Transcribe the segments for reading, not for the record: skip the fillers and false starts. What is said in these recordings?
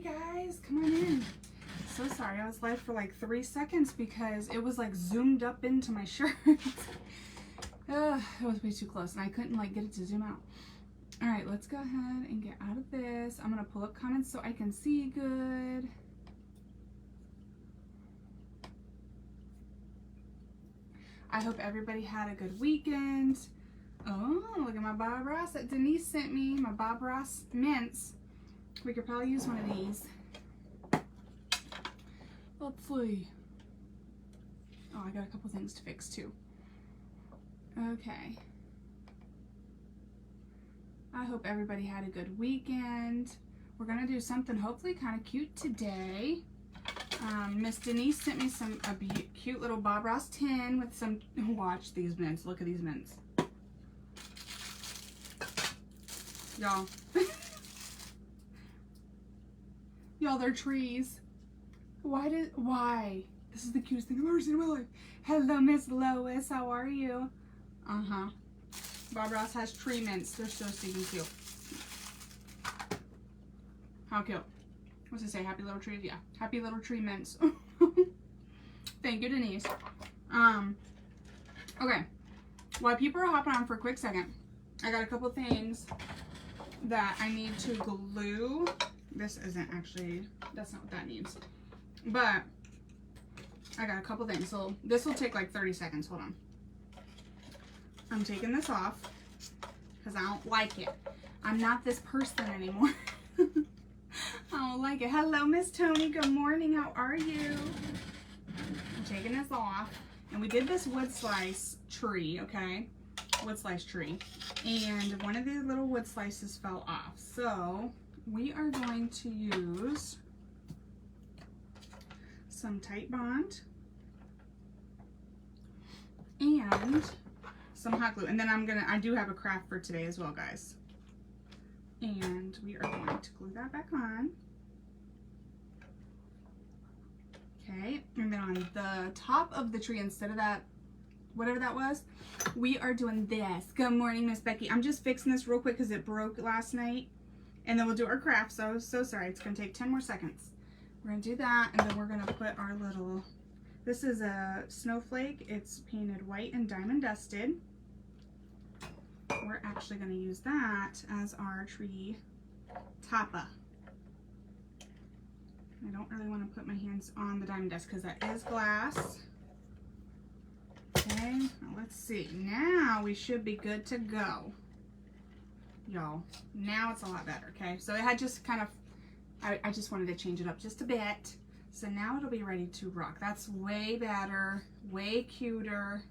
guys, come on in. So sorry, I was live for like 3 seconds because it was like zoomed up into my shirt. It was way too close and I couldn't like get it to zoom out. All right, let's go ahead and get out of this. I'm gonna pull up comments so I can see good. I hope everybody had a good weekend. Oh, look at my Bob Ross that Denise sent me, my Bob Ross mints. We could probably use one of these. Let's see. Oh, I got a couple things to fix too. Okay. I hope everybody had a good weekend. We're gonna do something hopefully kind of cute today. Miss Denise sent me a cute little Bob Ross tin with some, watch these mints, look at these mints. Y'all. Y'all, they're trees. Why? This is the cutest thing I've ever seen in my life. Hello, Miss Lois, how are you? Uh-huh. Bob Ross has tree mints. They're so stinking cute. How cute. What's it say? Happy little trees? Yeah. Happy little tree mints. Thank you, Denise. Okay. While people are hopping on for a quick second, I got a couple things that I need to glue. This isn't actually, that's not what that needs. But I got a couple things. So this will take like 30 seconds. Hold on. I'm taking this off because I don't like it. I'm not this person anymore. I don't like it. Hello, Miss Tony. Good morning. How are you? I'm taking this off. And we did this wood slice tree, okay? Wood slice tree. And one of the little wood slices fell off. So we are going to use some Tight Bond and some hot glue. And then I do have a craft for today as well, guys. And we are going to glue that back on. Okay, and then on the top of the tree, instead of that, whatever that was, we are doing this. Good morning, Miss Becky. I'm just fixing this real quick because it broke last night. And then we'll do our craft. So sorry. It's going to take 10 more seconds. We're going to do that, and then we're going to put our little, this is a snowflake. It's painted white and diamond dusted. We're actually going to use that as our tree topper. I don't really want to put my hands on the diamond dust because that is glass. Okay, now let's see. Now we should be good to go. Y'all, now it's a lot better, okay? So it had just kind of, I just wanted to change it up just a bit. So now it'll be ready to rock. That's way better, way cuter.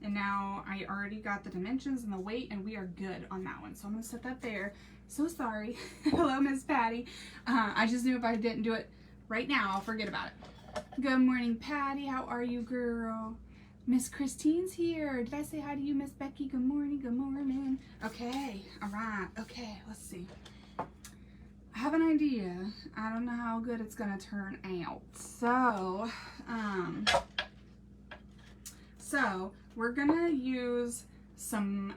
And now I already got the dimensions and the weight, and we are good on that one. So I'm gonna set that there. So sorry. Hello, Miss Patty. I just knew if I didn't do it right now, I'll forget about it. Good morning, Patty. How are you, girl? Miss Christine's here. Did I say hi to you, Miss Becky? Good morning, good morning. Okay, all right. Okay, let's see. I have an idea. I don't know how good it's gonna turn out. So we're gonna use some,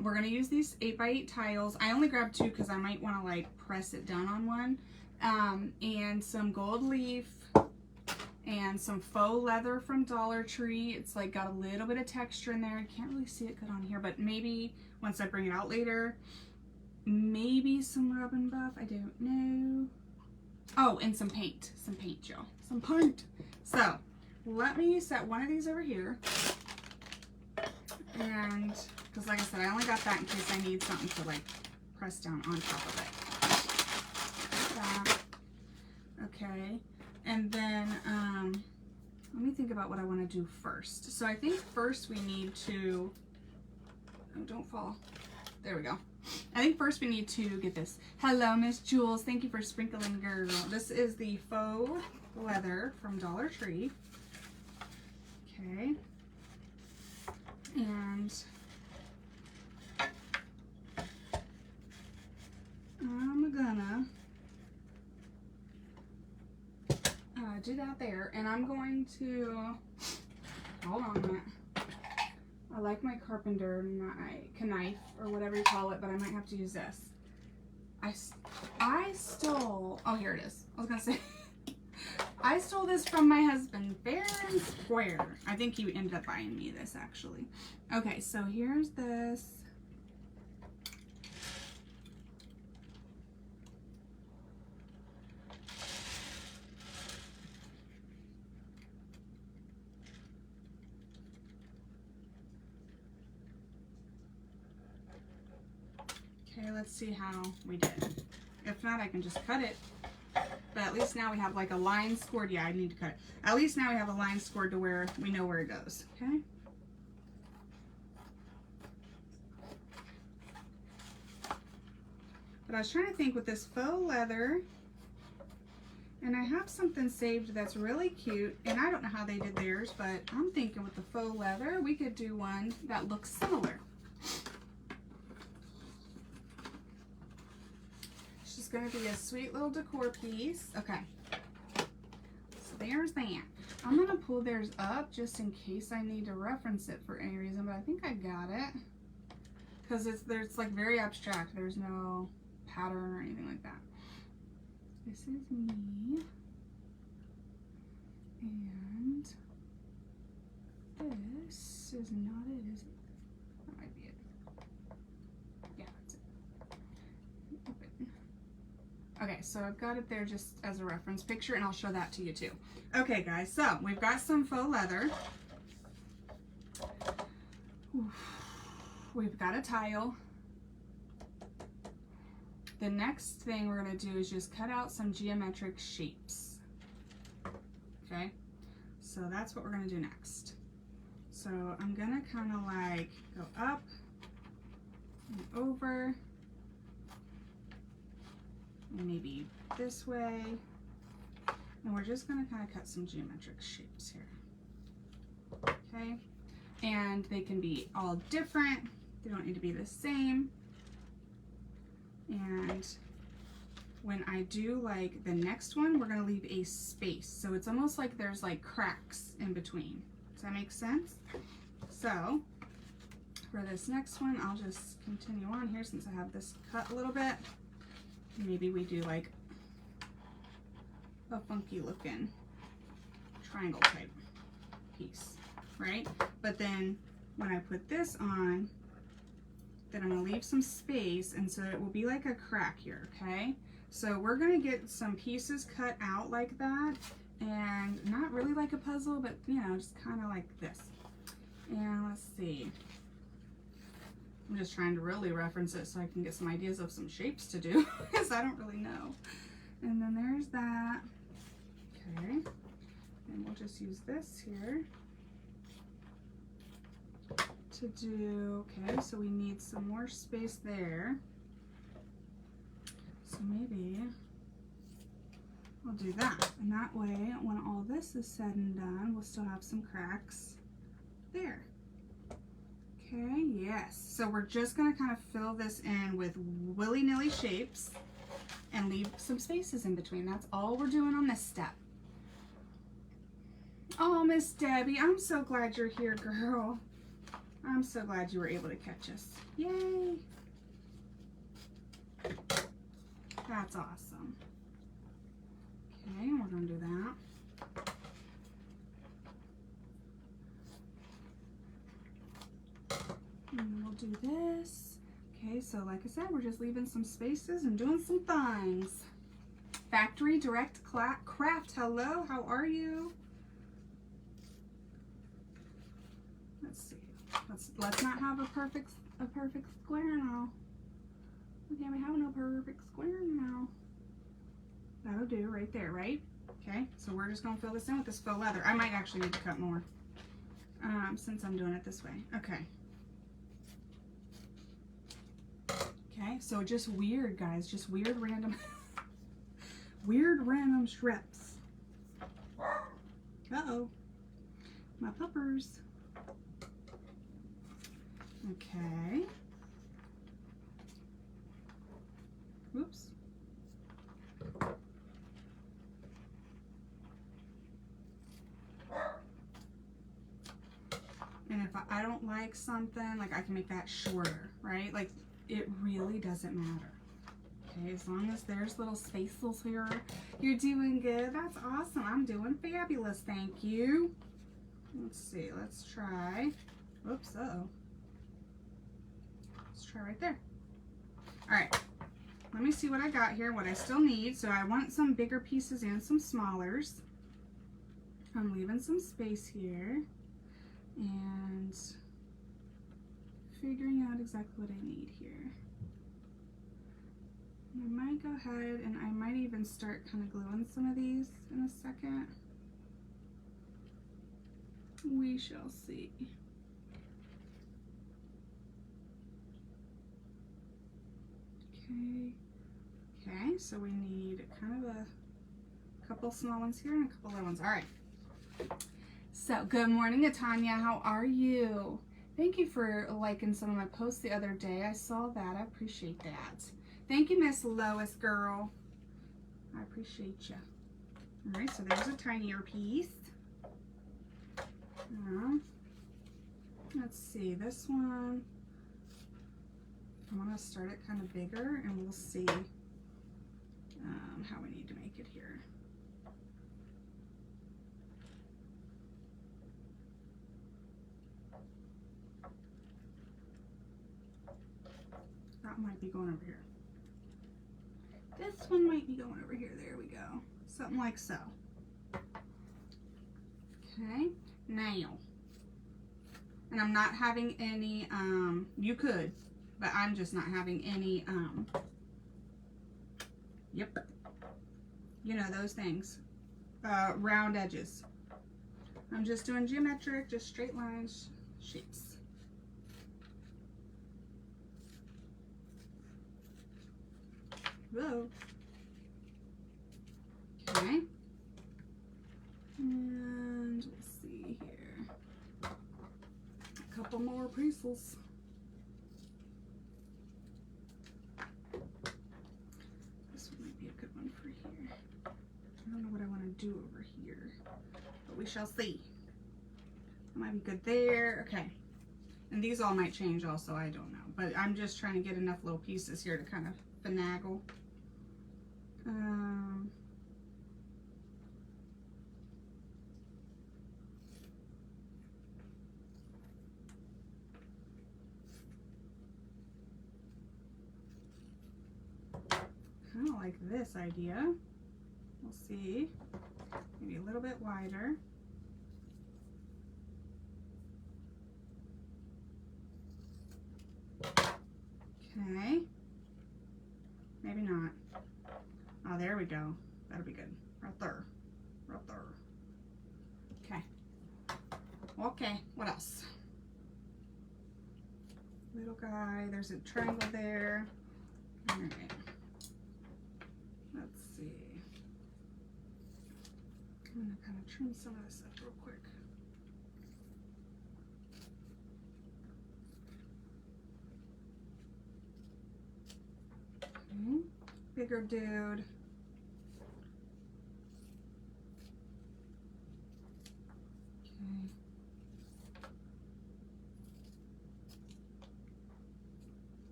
we're gonna use these 8x8 tiles. I only grabbed 2 because I might wanna like press it down on one. And some gold leaf and some faux leather from Dollar Tree. It's like got a little bit of texture in there. I can't really see it good on here, but maybe once I bring it out later, maybe some rub and buff, I don't know. Oh, and some paint, y'all, some paint. So let me set one of these over here. And because like I said, I only got that in case I need something to like press down on top of it. Like that. Okay. And then let me think about what I want to do first. So I think first we need to, oh, don't fall. There we go. I think first we need to get this. Hello, Miss Jules. Thank you for sprinkling, girl. This is the faux leather from Dollar Tree. Okay. And I'm gonna do that there, and I'm going to, hold on a minute. I like my carpenter knife or whatever you call it, but I might have to use this. I stole, oh, here it is. I was gonna say, I stole this from my husband fair and square. I think he ended up buying me this actually. Okay, so here's this. Okay, let's see how we did. If not, I can just cut it. But at least now we have like a line scored. Yeah, I need to cut it. At least now we have a line scored to where we know where it goes. Okay. But I was trying to think with this faux leather, and I have something saved that's really cute, and I don't know how they did theirs, but I'm thinking with the faux leather, we could do one that looks similar. It's just going to be a sweet little decor piece. Okay. So there's that. I'm going to pull theirs up just in case I need to reference it for any reason, but I think I got it. Because it's like very abstract. There's no pattern or anything like that. This is me. And this is not it, is it? That might be it. Yeah, that's it. Open. Okay, so I've got it there just as a reference picture, and I'll show that to you too. Okay, guys, so we've got some faux leather. We've got a tile. The next thing we're going to do is just cut out some geometric shapes. Okay, so that's what we're going to do next. So I'm going to kind of like go up and over, and maybe this way. And we're just going to kind of cut some geometric shapes here. Okay, and they can be all different. They don't need to be the same. And when I do like the next one, we're going to leave a space. So it's almost like there's like cracks in between. Does that make sense? So for this next one, I'll just continue on here since I have this cut a little bit. Maybe we do like a funky looking triangle type piece, right? But then when I put this on, then I'm going to leave some space, and so it will be like a crack here, okay? So we're going to get some pieces cut out like that, and not really like a puzzle, but you know, just kind of like this. And let's see. I'm just trying to really reference it so I can get some ideas of some shapes to do, because I don't really know. And then there's that. Okay. And we'll just use this here to do, okay, so we need some more space there. So maybe I'll do that. And that way, when all this is said and done, we'll still have some cracks there. Okay, yes. So we're just gonna kind of fill this in with willy-nilly shapes and leave some spaces in between. That's all we're doing on this step. Oh, Miss Debbie, I'm so glad you're here, girl. I'm so glad you were able to catch us. Yay! That's awesome. Okay, we're going to do that. And we'll do this. Okay, so like I said, we're just leaving some spaces and doing some things. Factory Direct Craft, hello, how are you? Let's see. Let's not have a perfect square now. Okay, we have no perfect square now. That'll do right there, right? Okay, so we're just gonna fill this in with this faux leather. I might actually need to cut more since I'm doing it this way. Okay. Okay, so just weird, guys, just weird random weird random strips. Uh-oh. My puppers. Okay. Oops. And if I don't like something, like I can make that shorter, right? Like it really doesn't matter. Okay, as long as there's little spaces here. You're doing good. That's awesome. I'm doing fabulous. Thank you. Let's see. Let's try. Oops. Uh-oh. Let's try right there. All right. Let me see what I got here, what I still need. So I want some bigger pieces and some smallers. I'm leaving some space here and figuring out exactly what I need here. I might go ahead and I might even start kind of gluing some of these in a second. We shall see. Okay. Okay, so we need kind of a couple small ones here and a couple little ones. All right. So, good morning, Tanya. How are you? Thank you for liking some of my posts the other day. I saw that. I appreciate that. Thank you, Miss Lois girl. I appreciate you. All right, so there's a tinier piece. Let's see, this one, I want to start it kind of bigger, and we'll see how we need to make it here. That might be going over here. This one might be going over here. There we go. Something like so. Okay, now, and I'm not having any, you could, but I'm just not having any, yep, you know, those things, round edges. I'm just doing geometric, just straight lines, shapes. Whoa. Okay. And let's see here. A couple more pieces. This one might be a good one for here. I don't know what I want to do over here, but we shall see. That might be good there. Okay. And these all might change also, I don't know. But I'm just trying to get enough little pieces here to kind of finagle. Kind of like this idea. We'll see. Maybe a little bit wider. Okay. Maybe not. Oh, there we go. That'll be good. Right there. Right there. Okay. Okay. What else? Little guy. There's a triangle there. All right. Let's see. I'm going to kind of trim some of this up real quick. Okay. Bigger dude. Okay.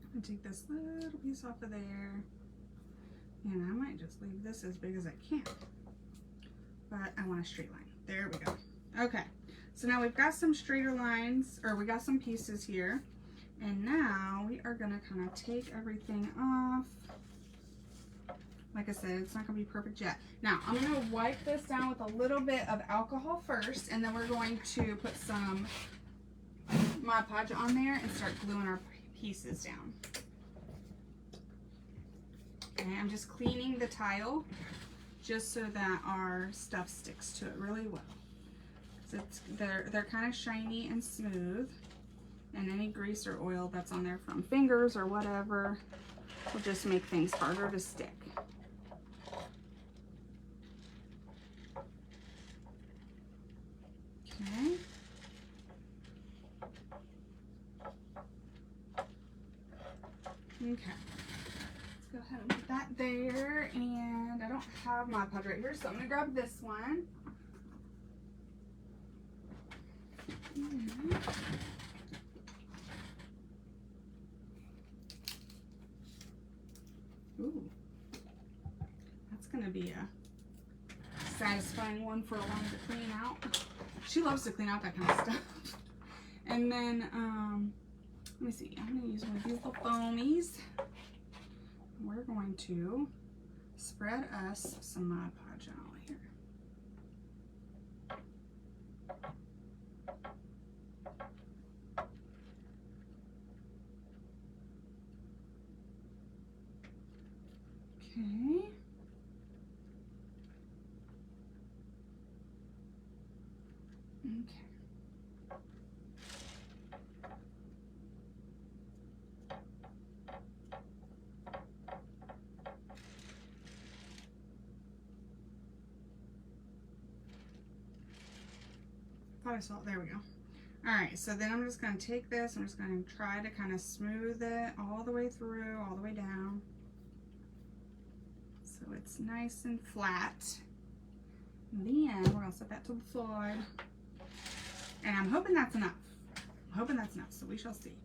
I'm going to take this little piece off of there. And I might just leave this as big as I can. But I want a straight line. There we go. Okay. So now we've got some straighter lines, or we got some pieces here. And now we are going to kind of take everything off. Like I said, it's not going to be perfect yet. Now, I'm going to wipe this down with a little bit of alcohol first, and then we're going to put some Mod Podge on there and start gluing our pieces down. Okay, I'm just cleaning the tile just so that our stuff sticks to it really well. So they're kind of shiny and smooth, and any grease or oil that's on there from fingers or whatever will just make things harder to stick. Okay. Okay. Let's go ahead and put that there, and I don't have Mod Podge right here, so I'm gonna grab this one. Ooh, that's that's going to be a satisfying one for Alana to clean out. She loves to clean out that kind of stuff. And then, let me see. I'm going to use one of these little foamies. We're going to spread us some Mod Podge out here. Okay. Okay. Thought I saw it. There we go. Alright, so then I'm just going to take this, I'm just going to try to kind of smooth it all the way through, all the way down. So it's nice and flat. Then we're going to set that to the side. And I'm hoping that's enough. I'm hoping that's enough, so we shall see.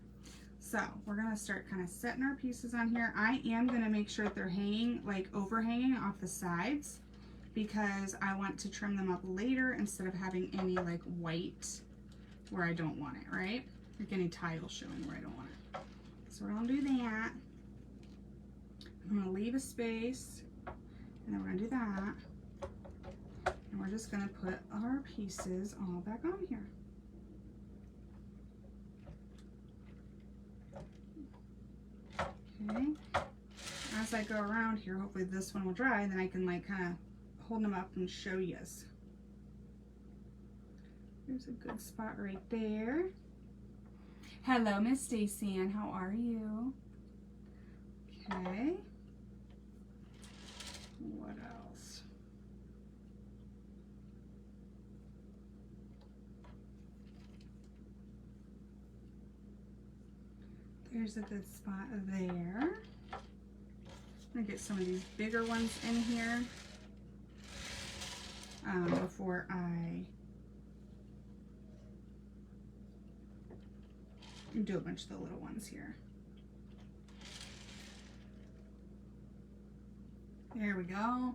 So we're going to start kind of setting our pieces on here. I am going to make sure that they're hanging, like overhanging off the sides, because I want to trim them up later instead of having any like white where I don't want it, right? Like any tile showing where I don't want it. So we're going to do that. I'm going to leave a space, and then we're going to do that. And we're just going to put our pieces all back on here. Okay. As I go around here, hopefully this one will dry, and then I can like kind of hold them up and show yous. There's a good spot right there. Hello, Miss Stacy Ann. How are you? Okay. What else? There's a good spot there. I'm gonna get some of these bigger ones in here before I do a bunch of the little ones here. There we go.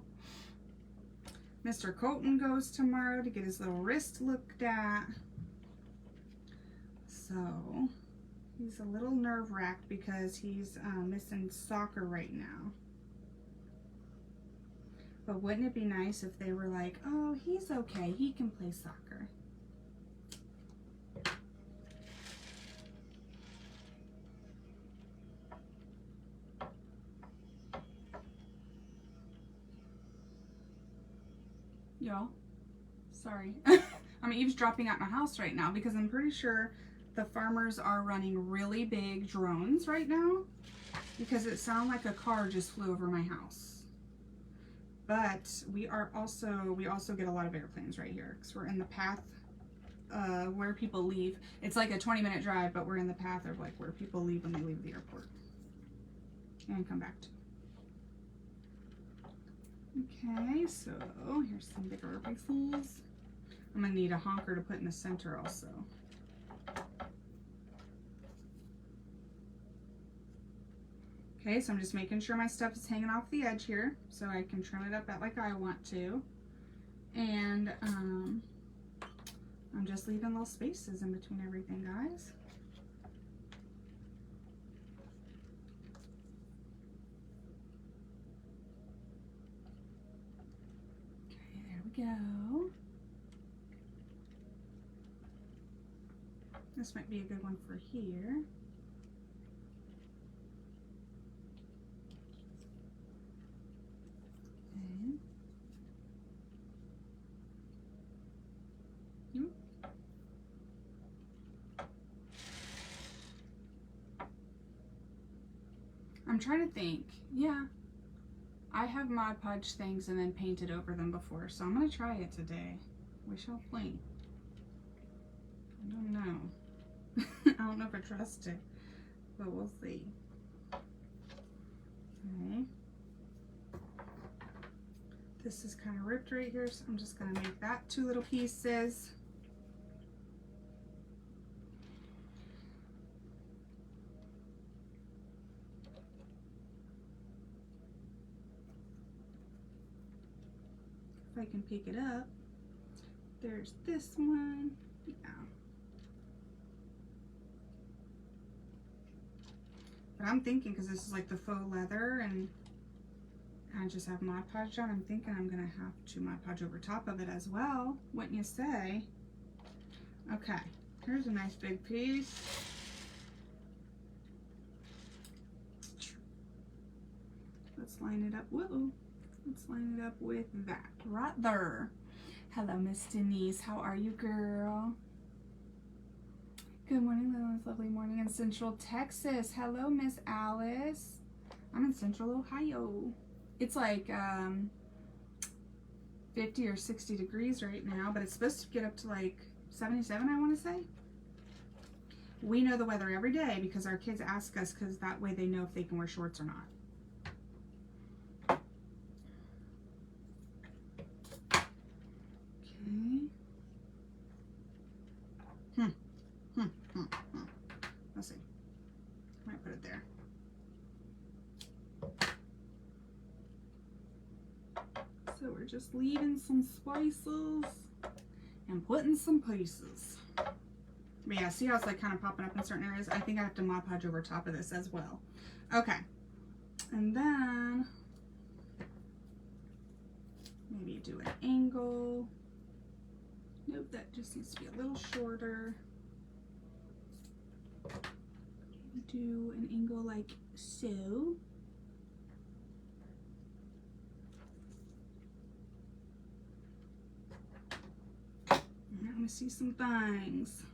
Mr. Colton goes tomorrow to get his little wrist looked at. So he's a little nerve-wracked because he's missing soccer right now. But wouldn't it be nice if they were like, oh, he's okay, he can play soccer. Y'all, sorry. I'm eavesdropping at my house right now because I'm pretty sure the farmers are running really big drones right now because it sounded like a car just flew over my house. But we also get a lot of airplanes right here because we're in the path where people leave. It's like a 20-minute drive, but we're in the path of like where people leave when they leave the airport and come back to. Okay, so here's some bigger pieces. I'm gonna need a honker to put in the center also. Okay, so I'm just making sure my stuff is hanging off the edge here so I can trim it up at like I want to. And I'm just leaving little spaces in between everything, guys. Okay, there we go. This might be a good one for here. I'm trying to think. Yeah, I have Mod Podge things and then painted over them before, so I'm gonna try it today. We shall play. I don't know. I don't know if I trust it, but we'll see. Okay. This is kind of ripped right here, so I'm just gonna make that 2 little pieces. if I can pick it up. There's this one. Yeah. But I'm thinking, because this is like the faux leather and I just have Mod Podge on, I'm thinking I'm going to have to Mod Podge over top of it as well. Wouldn't you say? Okay. Here's a nice big piece. Let's line it up. Whoa. Let's line it up with that right there. Hello, Miss Denise. How are you, girl? Good morning, Lil. It's lovely morning in Central Texas. Hello, Miss Alice. I'm in Central Ohio. It's like 50 or 60 degrees right now, but it's supposed to get up to like 77, I want to say. We know the weather every day because our kids ask us, because that way they know if they can wear shorts or not. Let's see. Might put it there. So we're just leaving some spices and putting some pieces. But yeah, see how it's like kind of popping up in certain areas? I think I have to Mod Podge over top of this as well. Okay. And then maybe do an angle. Nope, that just needs to be a little shorter. Do an angle like so. I'm gonna see some things.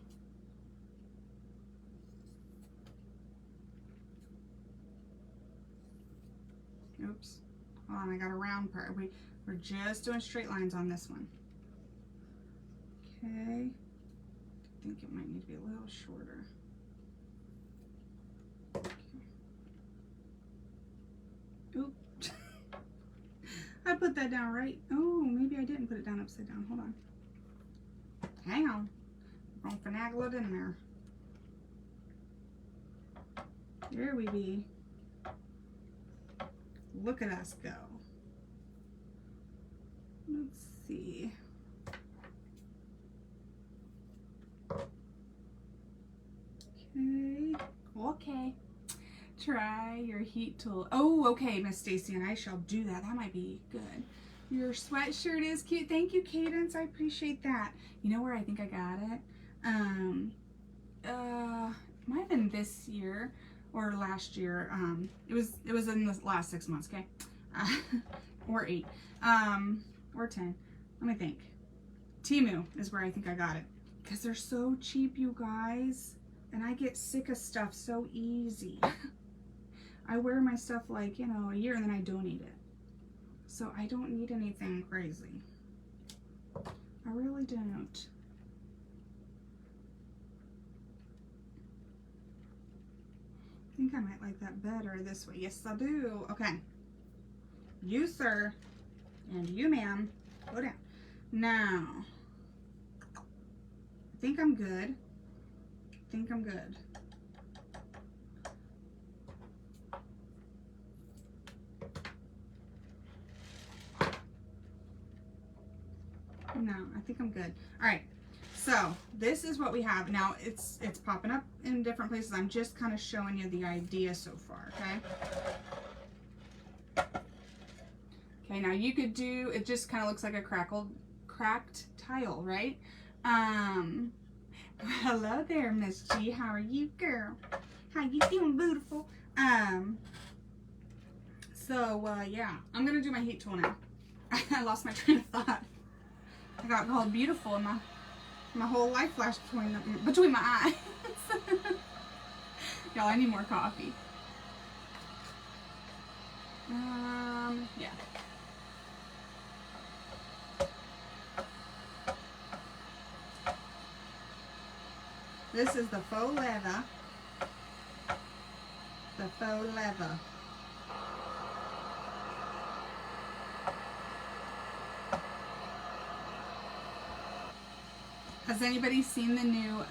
Oops. Hold on, I got a round part. We're just doing straight lines on this one. Okay. I think it might need to be a little shorter. Oop. I put that down right. Oh, maybe I didn't put it down upside down. Hold on. Hang on. I'm gonna finagle it in there. There we be. Look at us go. Let's see. Okay. Okay. Try your heat tool. Oh, okay, Miss Stacy, and I shall do that. That might be good. Your sweatshirt is cute. Thank you, Cadence. I appreciate that. You know where I think I got it? Might have been this year or last year. It was in the last 6 months, okay? Or 8. Or 10. Let me think. Temu is where I think I got it. Because they're so cheap, you guys. And I get sick of stuff so easy. I wear my stuff like, you know, a year and then I donate it. So I don't need anything crazy. I really don't. I think I might like that better this way. Yes, I do. Okay. You, sir, and you, ma'am, go down. Now, I think I'm good. I think I'm good. No, I think I'm good. All right. So this is what we have. Now it's popping up in different places. I'm just kind of showing you the idea so far, okay? Okay, now you could do, it just kind of looks like a cracked tile, right? Hello there, Miss G. How are you, girl? How you doing, beautiful? Yeah, I'm gonna do my heat tool now. I lost my train of thought. I got called beautiful and my whole life flashed between my eyes. Y'all, I need more coffee. Yeah. This is the faux leather. The faux leather. Has anybody seen the new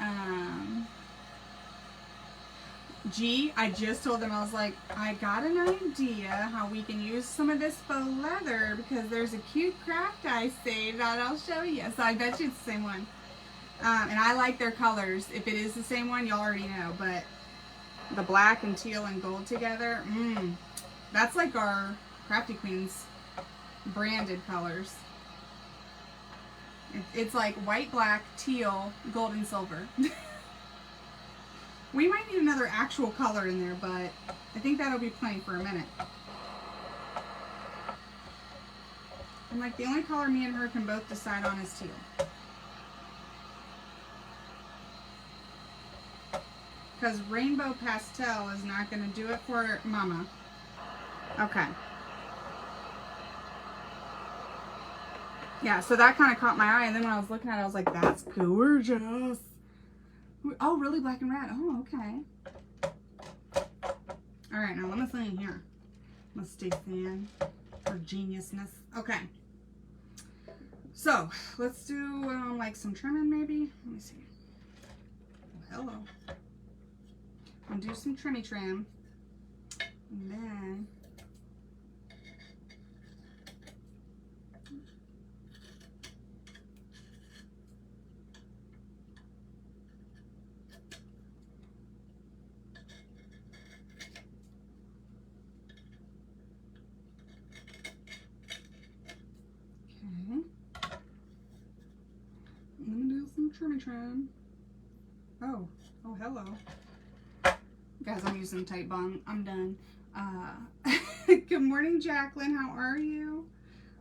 G, I just told them, I was like, I got an idea how we can use some of this faux leather because there's a cute craft I saved that I'll show you. So I bet you it's the same one. And I like their colors. If it is the same one, you already know. But the black and teal and gold together, that's like our Crafty Queens branded colors. It's like white, black, teal, gold, and silver. We might need another actual color in there, but I think that'll be plenty for a minute. And like the only color me and her can both decide on is teal. Because rainbow pastel is not going to do it for Mama. Okay. Yeah, so that kind of caught my eye, and then when I was looking at it, I was like, that's gorgeous. Oh, really? Black and red. Oh, okay. All right, now let me see here. Let's stay thin for geniusness. Okay. So, let's do like some trimming maybe. Let me see. Oh, hello. I'm gonna do some trimmy trim. And then I'm gonna do some trimmy trim. Oh, hello. Guys, I'm using tight bung. I'm done. Good morning, Jacqueline. How are you?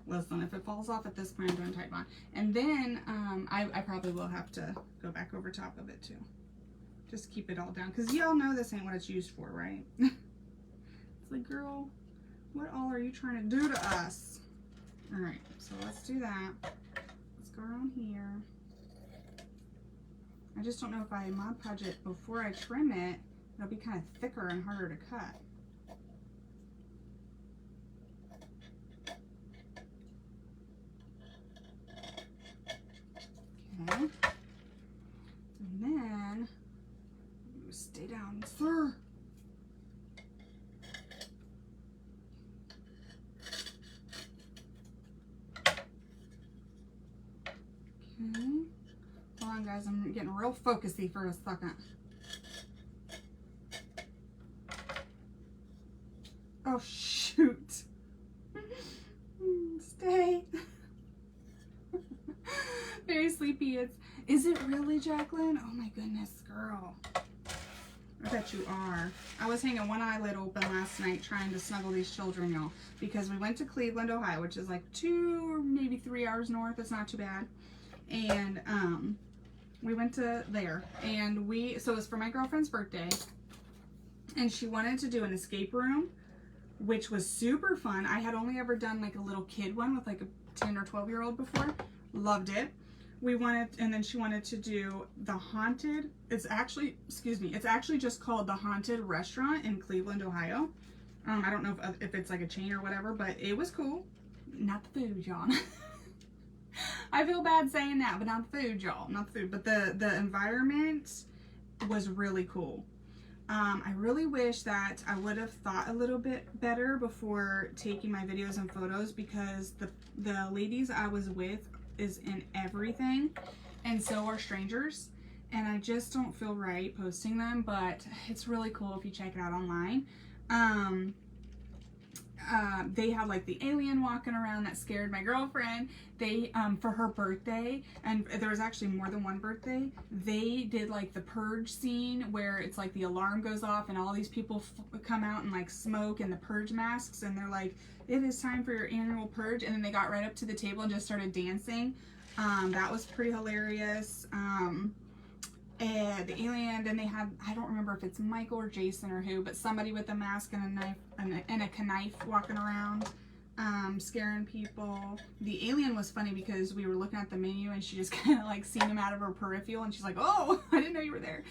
Listen, if it falls off at this point, I'm doing tight bung. And then I probably will have to go back over top of it too. Just keep it all down. Because y'all know this ain't what it's used for, right? It's like, girl, what all are you trying to do to us? Alright, so let's do that. Let's go around here. I just don't know if I Mod Podge it before I trim it. It'll be kind of thicker and harder to cut. Okay. And then, stay down, sir. Okay. Hold on, guys. I'm getting real focusy for a second. Oh, shoot. Stay. Very sleepy. Is it really, Jacqueline? Oh my goodness, girl. I bet you are. I was hanging one eyelid open last night trying to snuggle these children, y'all, because we went to Cleveland, Ohio, which is like 2 or maybe 3 hours north. It's not too bad. And we went to there, and so it was for my girlfriend's birthday, and she wanted to do an escape room, which was super fun. I had only ever done like a little kid one with like a 10 or 12-year-old before. Loved it. And then she wanted to do the haunted, it's actually just called the Haunted Restaurant in Cleveland, Ohio. I don't know if it's like a chain or whatever, but it was cool. Not the food, y'all. I feel bad saying that, but not the food, y'all. Not the food, but the environment was really cool. I really wish that I would have thought a little bit better before taking my videos and photos, because the ladies I was with is in everything, and so are strangers, and I just don't feel right posting them, but it's really cool if you check it out online. They had like the alien walking around that scared my girlfriend. They for her birthday, and there was actually more than one birthday, they did like the purge scene where it's like the alarm goes off and all these people come out and like smoke and the purge masks, and they're like, it is time for your annual purge, and then they got right up to the table and just started dancing. That was pretty hilarious. And the alien, then they had, I don't remember if it's Michael or Jason or who, but somebody with a mask and a knife and a knife walking around, scaring people. The alien was funny because we were looking at the menu and she just kind of like seen him out of her peripheral, and she's like, oh, I didn't know you were there.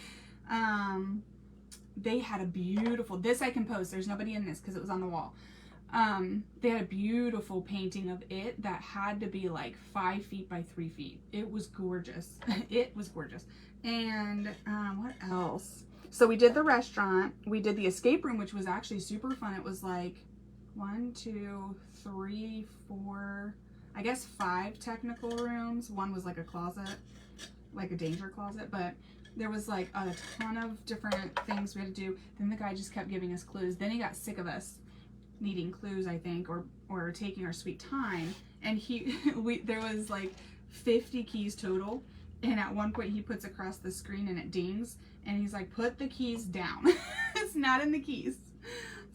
They had a beautiful, this I can post, there's nobody in this because it was on the wall. They had a beautiful painting of it that had to be like 5 feet by 3 feet. It was gorgeous. It was gorgeous. And what else? So we did the restaurant. We did the escape room, which was actually super fun. It was like 1, 2, 3, 4, I guess 5 technical rooms. One was like a closet, like a danger closet, but there was like a ton of different things we had to do. Then the guy just kept giving us clues. Then he got sick of us needing clues, I think, or taking our sweet time. And there was like 50 keys total. And at one point he puts across the screen and it dings. And he's like, put the keys down. It's not in the keys.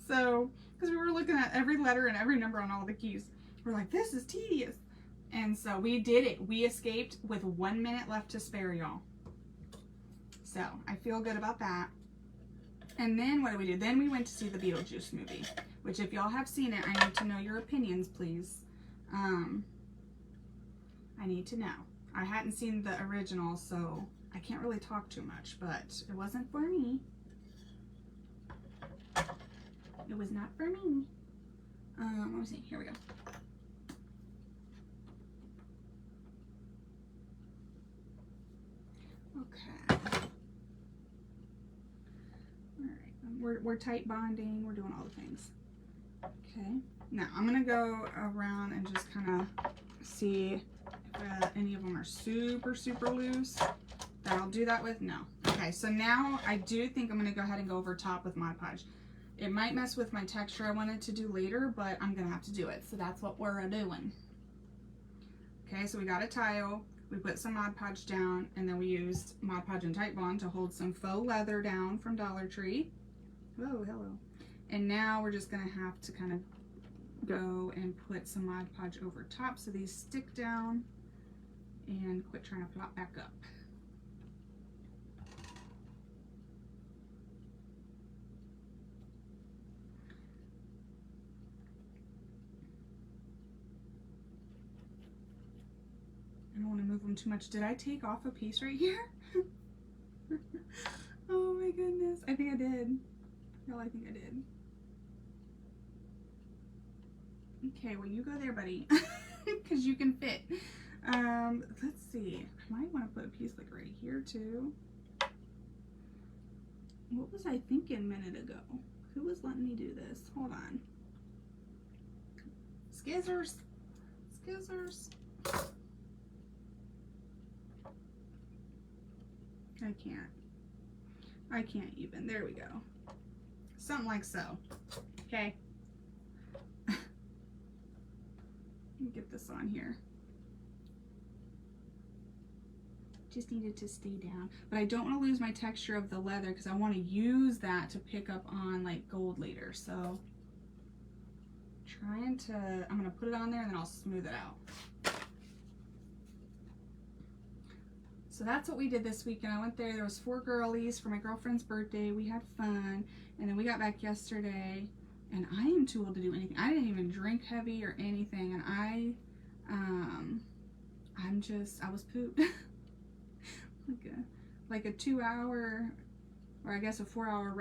So, because we were looking at every letter and every number on all the keys. We're like, this is tedious. And so we did it. We escaped with 1 minute left to spare, y'all. So I feel good about that. And then what did we do? Then we went to see the Beetlejuice movie, which if y'all have seen it, I need to know your opinions, please. I need to know. I hadn't seen the original, so I can't really talk too much, but it wasn't for me. It was not for me. Let me see. Here we go. Okay. Alright. We're tight bonding. We're doing all the things. Okay. Now, I'm going to go around and just kind of see if any of them are super, super loose. That I'll do that with? No. Okay, so now I do think I'm going to go ahead and go over top with Mod Podge. It might mess with my texture I wanted to do later, but I'm going to have to do it. So that's what we're doing. Okay, so we got a tile. We put some Mod Podge down, and then we used Mod Podge and Tight Bond to hold some faux leather down from Dollar Tree. Whoa, hello. And now we're just going to have to kind of go and put some Mod Podge over top so these stick down and quit trying to flop back up. I don't want to move them too much. Did I take off a piece right here? Oh my goodness. I think I did. No, I think I did. Okay, well you go there, buddy. Because you can fit. Let's see. I might want to put a piece like right here too. What was I thinking a minute ago? Who was letting me do this? Hold on. Skizzers. Skizzers. I can't even. There we go. Something like so. Okay. Let me get this on here. Just needed to stay down. But I don't want to lose my texture of the leather because I want to use that to pick up on like gold later. So I'm going to put it on there and then I'll smooth it out. So that's what we did this weekend. I went there. There was 4 girlies for my girlfriend's birthday. We had fun. And then we got back yesterday. And I am too old to do anything. I didn't even drink heavy or anything. And I was pooped. like a 2-hour, or I guess a 4-hour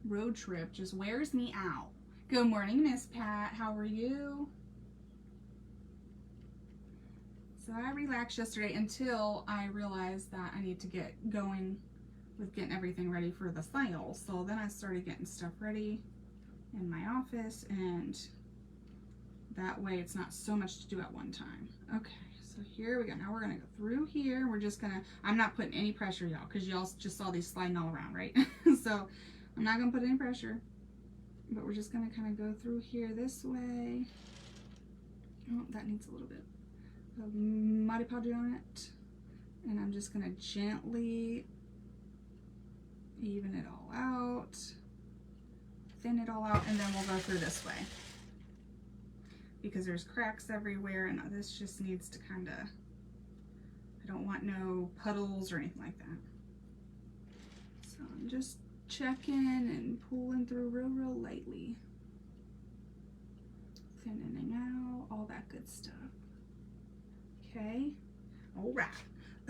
road trip just wears me out. Good morning, Miss Pat. How are you? So I relaxed yesterday until I realized that I need to get going with getting everything ready for the sale. So then I started getting stuff ready in my office, and that way it's not so much to do at one time. Okay, so here we go. Now we're gonna go through here. We're just gonna, I'm not putting any pressure, y'all, because y'all just saw these sliding all around, right? So I'm not gonna put any pressure, but we're just gonna kind of go through here this way. Oh, that needs a little bit of Mod Podge on it. And I'm just gonna gently even it all out, thin it all out, and then we'll go through this way because there's cracks everywhere, and this just needs to kind of, I don't want no puddles or anything like that. So I'm just checking and pulling through real lightly, thinning out, all that good stuff. Okay, all right,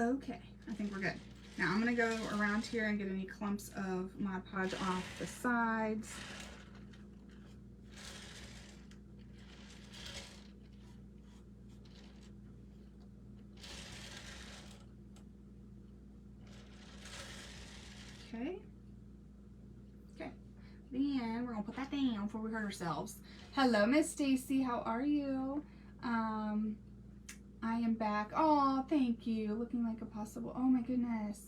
okay, I think we're good. Now I'm going to go around here and get any clumps of Mod Podge off the sides. that down before we hurt ourselves. Hello, Miss Stacy. How are you? I am back. Oh, thank you. Looking like a possible. Oh my goodness.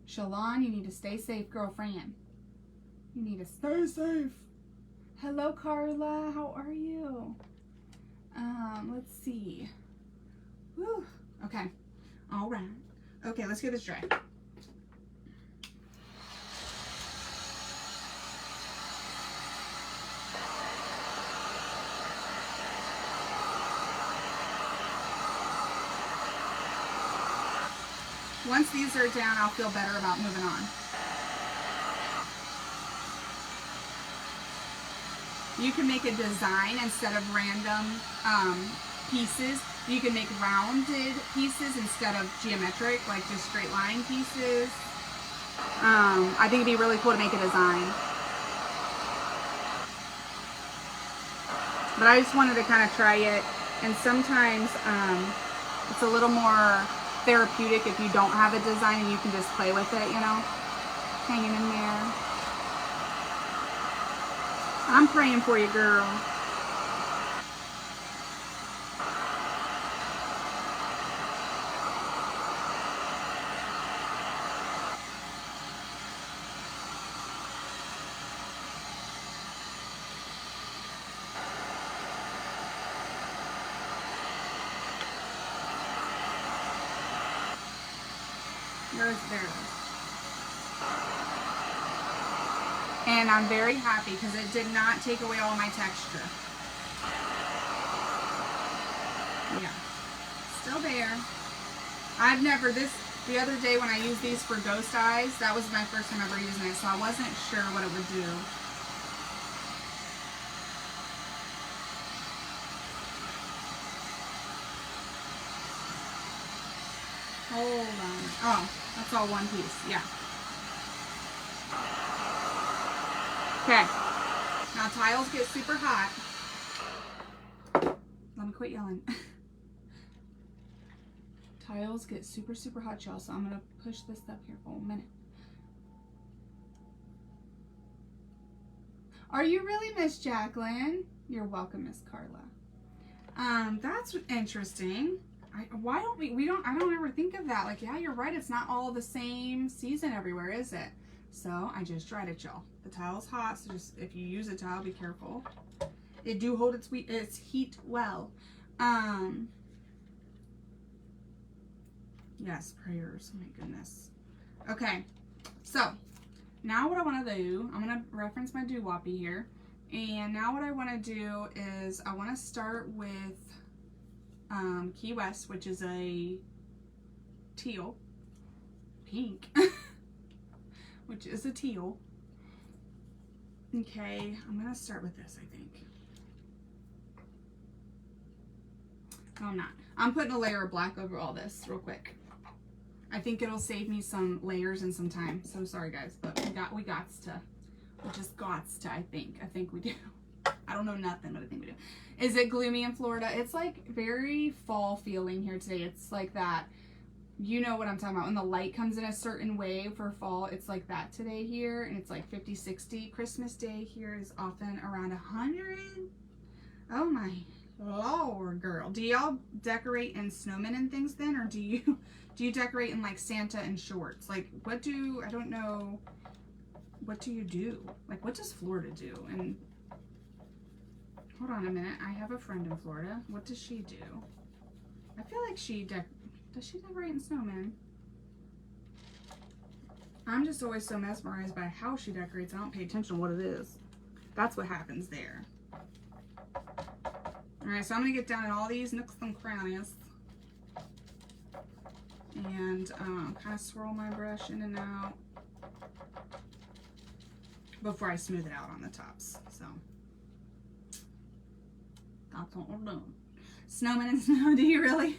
Shalon, you need to stay safe, girlfriend. You need to stay safe. Hello, Carla. How are you? Let's see. Whew. Okay. All right. Okay, let's get this dry. Once these are down, I'll feel better about moving on. You can make a design instead of random pieces. You can make rounded pieces instead of geometric, like just straight line pieces. I think it'd be really cool to make a design. But I just wanted to kind of try it. And sometimes it's a little more therapeutic if you don't have a design and you can just play with it, you know, hanging in there. I'm praying for you, girl. There it is. And I'm very happy because it did not take away all my texture. Yeah, still there. I've never, the other day when I used these for ghost eyes, that was my first time ever using it, so I wasn't sure what it would do. Hold on. Oh, that's all one piece. Yeah. Okay. Now tiles get super hot. Let me quit yelling. Tiles get super, super hot, y'all. So I'm going to push this up here for a minute. Are you really, Miss Jacqueline? You're welcome, Miss Carla. That's interesting. Why don't I don't ever think of that. Like, yeah, you're right. It's not all the same season everywhere, is it? So I just dried it, y'all. The tile's hot, so just if you use a tile, be careful. It do hold its heat well. Yes, prayers. Oh my goodness. Okay, so now what I want to do, I'm going to reference my doo-woppy here. And now what I want to do is I want to start with Key West, which is a teal, pink, which is a teal. Okay, I'm going to start with this, I think. No, I'm not. I'm putting a layer of black over all this real quick. I think it'll save me some layers and some time. So sorry, guys, but we just gots to, I think we do. I don't know nothing, but I think we do. Is it gloomy in Florida? It's like very fall feeling here today. It's like that, you know what I'm talking about. When the light comes in a certain way for fall, it's like that today here. And it's like 50, 60. Christmas Day here is often around 100. Oh my Lord, girl. Do y'all decorate in snowmen and things then? Or do you decorate in like Santa and shorts? Like I don't know. What do you do? Like what does Florida do? And hold on a minute. I have a friend in Florida. What does she do? I feel like does she decorate in snowmen? I'm just always so mesmerized by how she decorates. I don't pay attention to what it is. That's what happens there. Alright, so I'm going to get down in all these nooks and crannies. And kind of swirl my brush in and out before I smooth it out on the tops. So that's what we're doing. Snowman and snow, do you really?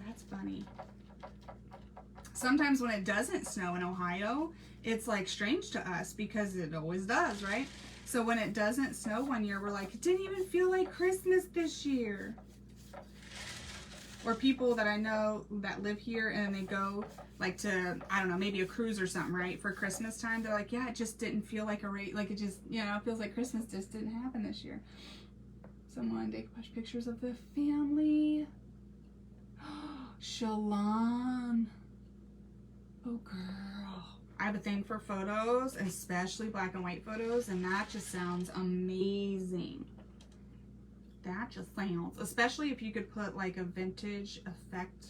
That's funny. Sometimes when it doesn't snow in Ohio, it's like strange to us because it always does, right? So when it doesn't snow one year, we're like, it didn't even feel like Christmas this year. or people that I know that live here and they go like to, I don't know, maybe a cruise or something, right? For Christmas time, they're like, yeah, it just didn't feel like like it just, you know, it feels like Christmas just didn't happen this year. Someone decoupage pictures of the family. Shalon. Oh, girl. I have a thing for photos, especially black and white photos, and that just sounds amazing. That just sounds, especially if you could put like a vintage effect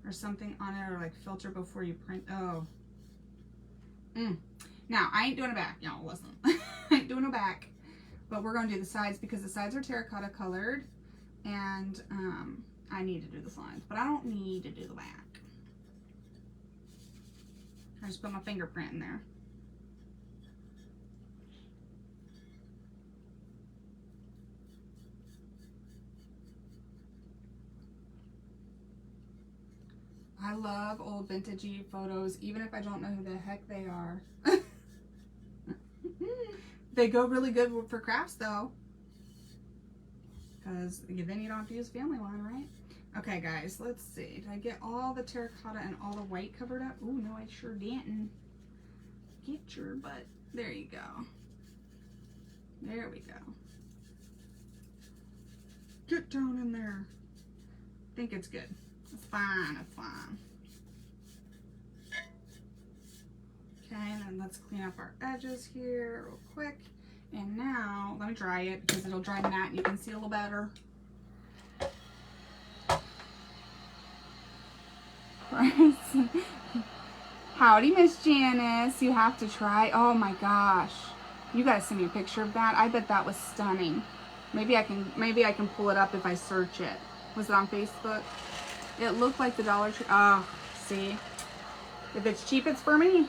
or something on it, or like filter before you print. Oh. Now, I ain't doing a back, y'all, listen. I ain't doing a back, but we're going to do the sides because the sides are terracotta colored, and I need to do the sides, but I don't need to do the back. I just put my fingerprint in there. I love old vintagey photos, even if I don't know who the heck they are. They go really good for crafts though, because then you don't have to use family one, right? Okay guys, let's see. Did I get all the terracotta and all the white covered up? Oh no, I sure didn't. Get your butt. There you go. There we go. Get down in there. I think it's good. It's fine, it's fine. Okay, and then let's clean up our edges here real quick. And now, let me dry it because it'll dry matte and you can see a little better. Howdy, Miss Janice. You have to try. Oh my gosh. You gotta send me a picture of that. I bet that was stunning. Maybe I can pull it up if I search it. Was it on Facebook? It looked like the Dollar Tree. Oh, see? If it's cheap, it's for me.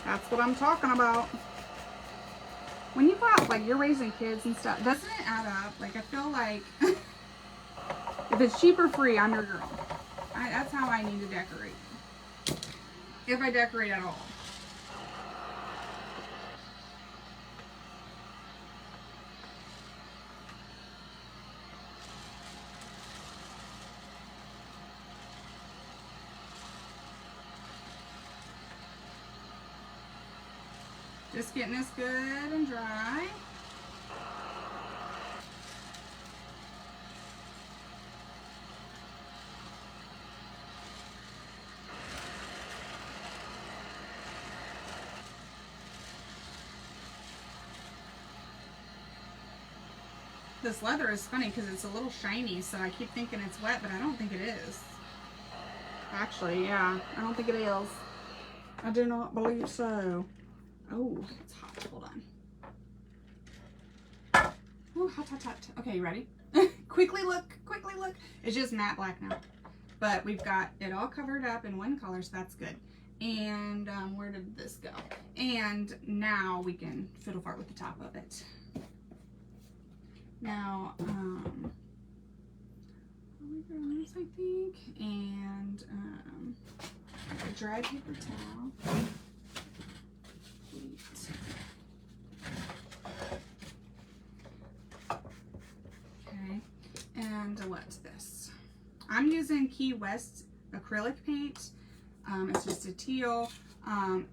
That's what I'm talking about. When you got, like, you're raising kids and stuff, doesn't it add up? Like, I feel like if it's cheap or free, I'm your girl. That's how I need to decorate. If I decorate at all. Just getting this good and dry. This leather is funny because it's a little shiny, so I keep thinking it's wet, but I don't think it is. Actually, yeah, I don't think it is. I do not believe so. Oh, it's hot. Hold on. Oh, hot, hot, hot. Okay, you ready? Quickly look. It's just matte black now. But we've got it all covered up in one color, so that's good. And where did this go? And now we can fiddle fart with the top of it. Now, I think, and a dry paper towel. Okay, and what's this? I'm using Key West acrylic paint. It's just a teal.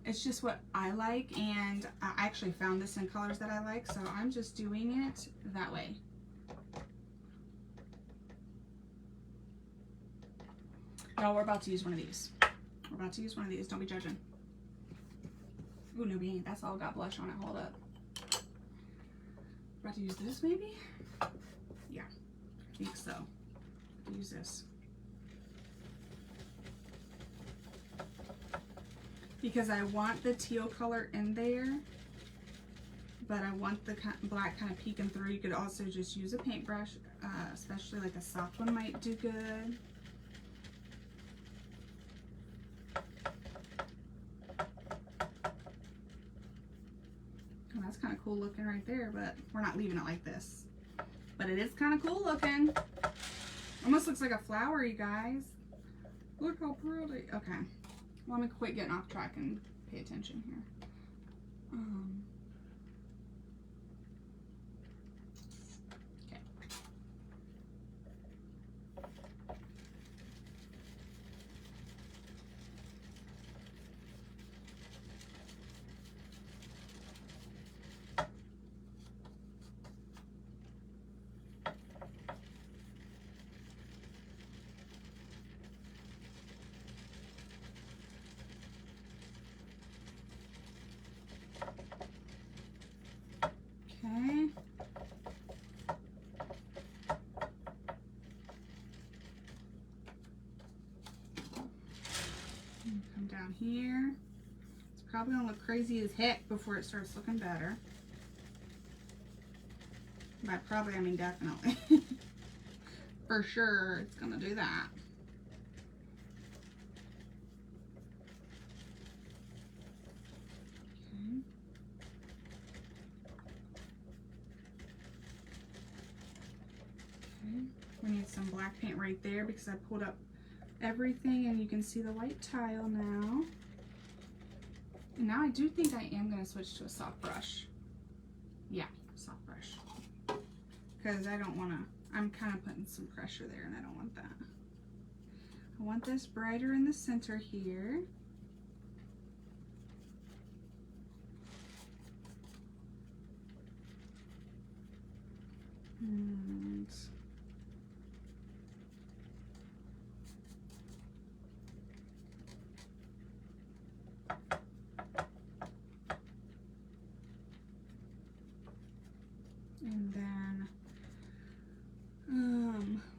It's just what I like, and I actually found this in colors that I like, so I'm just doing it that way. No, we're about to use one of these. We're about to use one of these. Don't be judging. Ooh, no, we ain't. That's all got blush on it. Hold up. About to use this, maybe? Yeah, I think so. Use this. Because I want the teal color in there, but I want the black kind of peeking through. You could also just use a paintbrush, especially like a soft one might do good. Well, that's kind of cool looking right there, but we're not leaving it like this. But it is kind of cool looking. Almost looks like a flower, you guys. Look how pretty. Okay. Well, let me quit getting off track and pay attention here. Okay. down here. It's probably gonna look crazy as heck before it starts looking better. By probably, I mean definitely. For sure, it's gonna do that. We need some black paint right there because I pulled up everything and you can see the white tile now. And now I do think I am going to switch to a soft brush. Yeah, soft brush. Because I don't want to, I'm kind of putting some pressure there and I don't want that. I want this brighter in the center here. And then,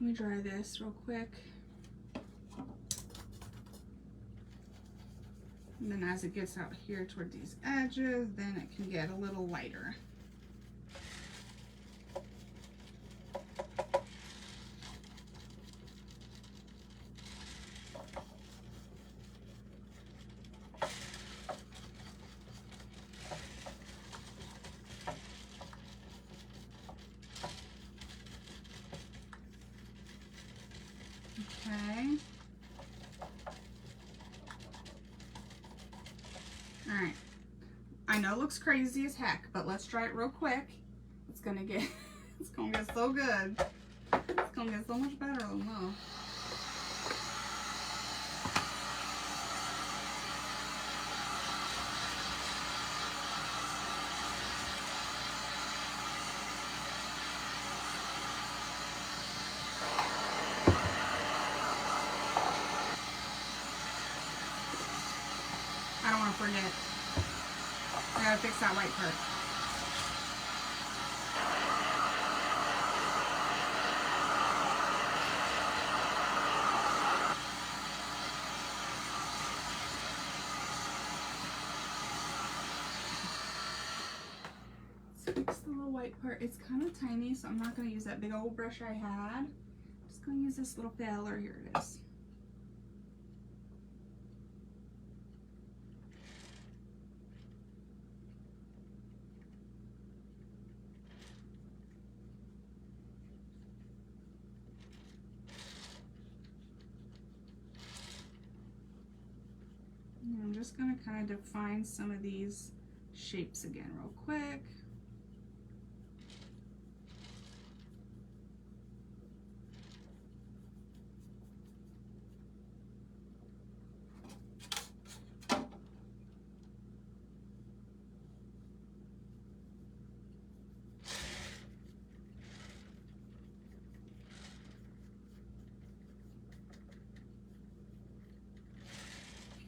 let me dry this real quick. And then as it gets out here toward these edges, then it can get a little lighter. Okay. All right. I know it looks crazy as heck, but let's try it real quick. It's gonna get, it's gonna get so good. It's gonna get so much better than that. I don't want to forget. I gotta fix that white part. Let's fix the little white part. It's kind of tiny, so I'm not gonna use that big old brush I had. I'm just gonna use this little feller. Here it is. I'm just going to kind of define some of these shapes again real quick.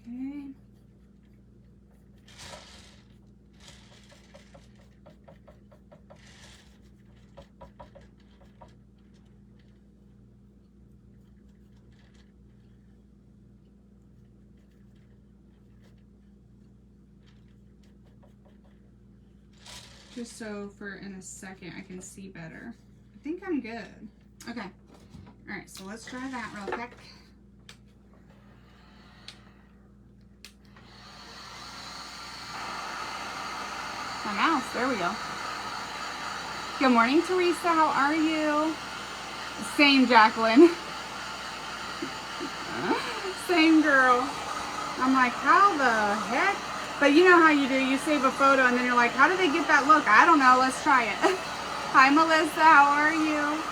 Okay. Just so for in a second I can see better. I think I'm good. Okay. All right, so let's try that real quick. My mouse, there we go. Good morning, Teresa, how are you? Same, Jacqueline. Same girl. I'm like, how the heck? But you know how you do, you save a photo and then you're like, how did they get that look? I don't know, let's try it. Hi, Melissa, how are you?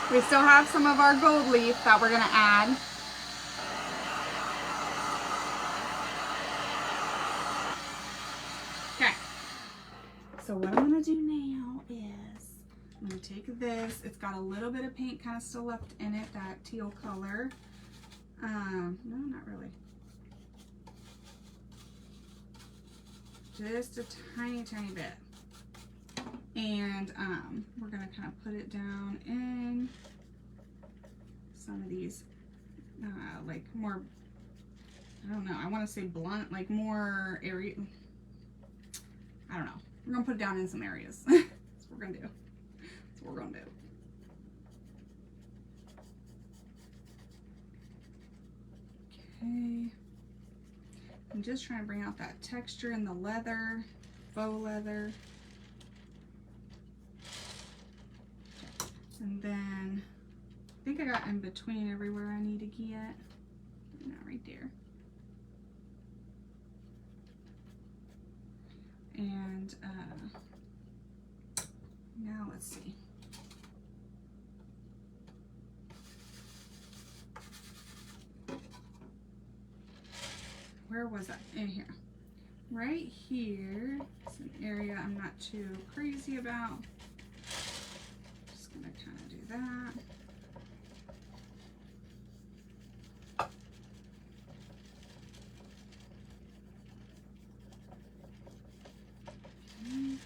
We still have some of our gold leaf that we're gonna add. Okay, so what I'm gonna do now is I'm gonna take this. It's got a little bit of paint kind of still left in it, that teal color. No, not really. just a tiny, tiny bit. And we're gonna kind of put it down in some of these, like more, I don't know, I want to say blunt, like more area, I don't know. We're gonna put it down in some areas. That's what we're gonna do. That's what we're gonna do. Okay. I'm just trying to bring out that texture in the leather, faux leather. And then I think I got in between everywhere I need to get. Not right there. And now let's see. Where was that? In here. Right here. It's an area I'm not too crazy about. Just gonna kind of do that. I'm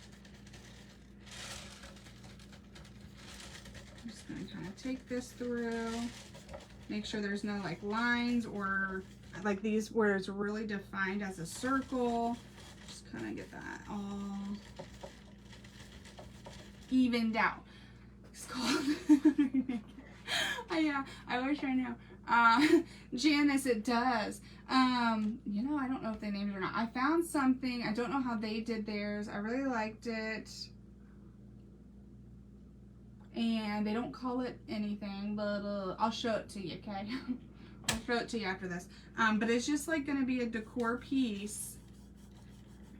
just gonna kind of take this through. Make sure there's no like lines or like these where it's really defined as a circle. Just kind of get that all evened out. It's called. Yeah, I wish I knew. Janice, it does. You know, I don't know if they named it or not. I found something. I don't know how they did theirs. I really liked it. And they don't call it anything, but I'll show it to you, okay? I'll show it to you after this. But it's just like going to be a decor piece.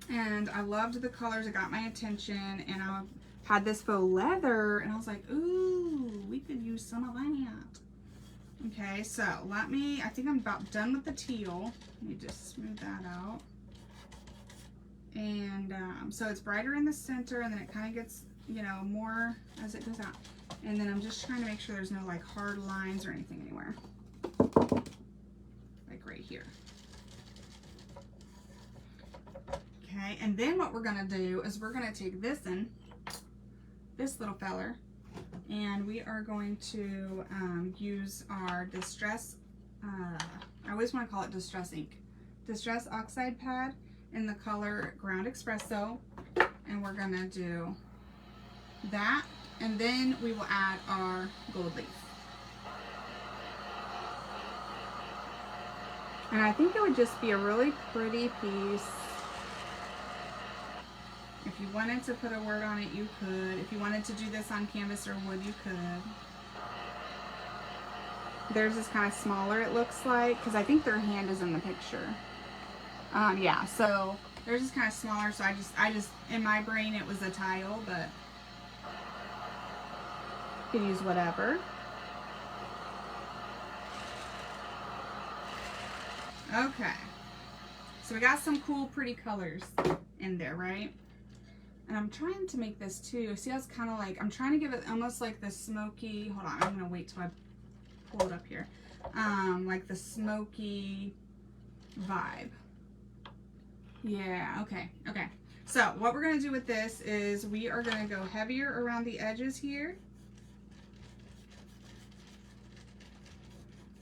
And I loved the colors. It got my attention. And I had this faux leather. And I was like, ooh, we could use some of that. Okay, so I think I'm about done with the teal. Let me just smooth that out. And so it's brighter in the center. And then it kind of gets, you know, more as it goes out. And then I'm just trying to make sure there's no like hard lines or anything anywhere. Like right here. Okay, and then what we're gonna do is we're gonna take this little feller, and we are going to use our Distress, I always want to call it Distress ink, Distress Oxide Pad in the color Ground Espresso, and we're gonna do that, and then we will add our gold leaf. And I think it would just be a really pretty piece. If you wanted to put a word on it, you could. If you wanted to do this on canvas or wood, you could. Theirs is kind of smaller, it looks like, because I think their hand is in the picture. Yeah, so theirs is kind of smaller, so I just, in my brain, it was a tile, but you could use whatever. Okay, so we got some cool, pretty colors in there, right? And I'm trying to make this too. See how it's kind of like, I'm trying to give it almost like the smoky, hold on, I'm gonna wait till I pull it up here. Like the smoky vibe. Yeah, okay. So what we're gonna do with this is we are gonna go heavier around the edges here.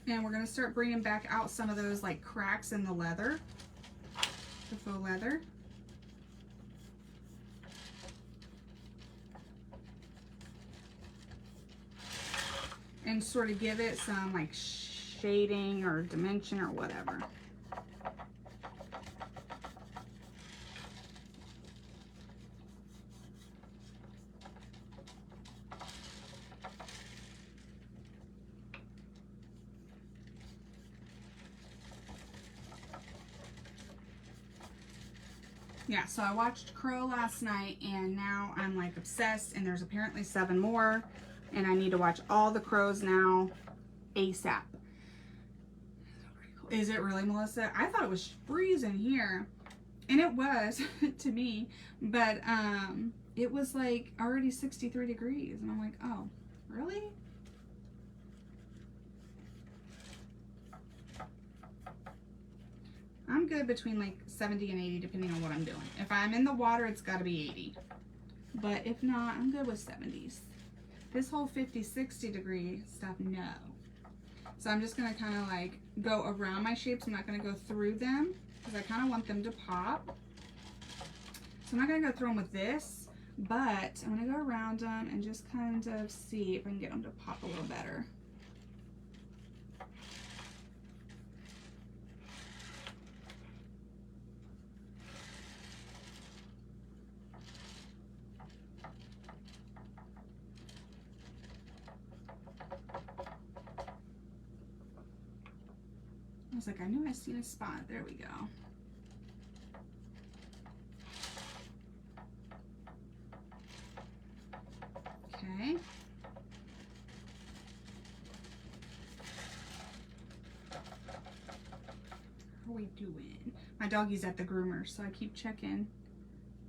And we're gonna start bringing back out some of those like cracks in the leather, the faux leather. And sort of give it some like shading or dimension or whatever. Yeah, so I watched Crow last night and now I'm like obsessed, and there's apparently 7 more. And I need to watch all the Crows now ASAP. Is it really, Melissa? I thought it was freezing here. And it was to me. But it was like already 63 degrees. And I'm like, oh, really? I'm good between like 70 and 80 depending on what I'm doing. If I'm in the water, it's got to be 80. But if not, I'm good with 70s. This whole 50, 60 degree stuff, no. So I'm just going to kind of like go around my shapes. I'm not going to go through them because I kind of want them to pop. So I'm not going to go through them with this, but I'm going to go around them and just kind of see if I can get them to pop a little better. I was like, I knew I seen a spot. There we go. Okay. How are we doing? My doggy's at the groomer, so I keep checking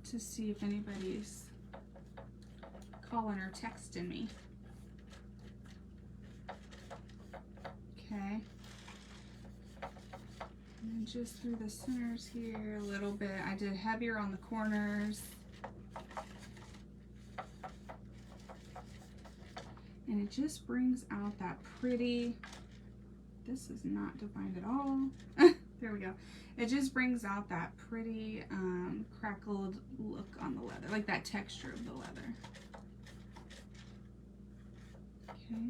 to see if anybody's calling or texting me. Okay. And just through the centers here a little bit. I did heavier on the corners. And it just brings out that pretty, this is not defined at all. There we go. It just brings out that pretty crackled look on the leather, like that texture of the leather. Okay.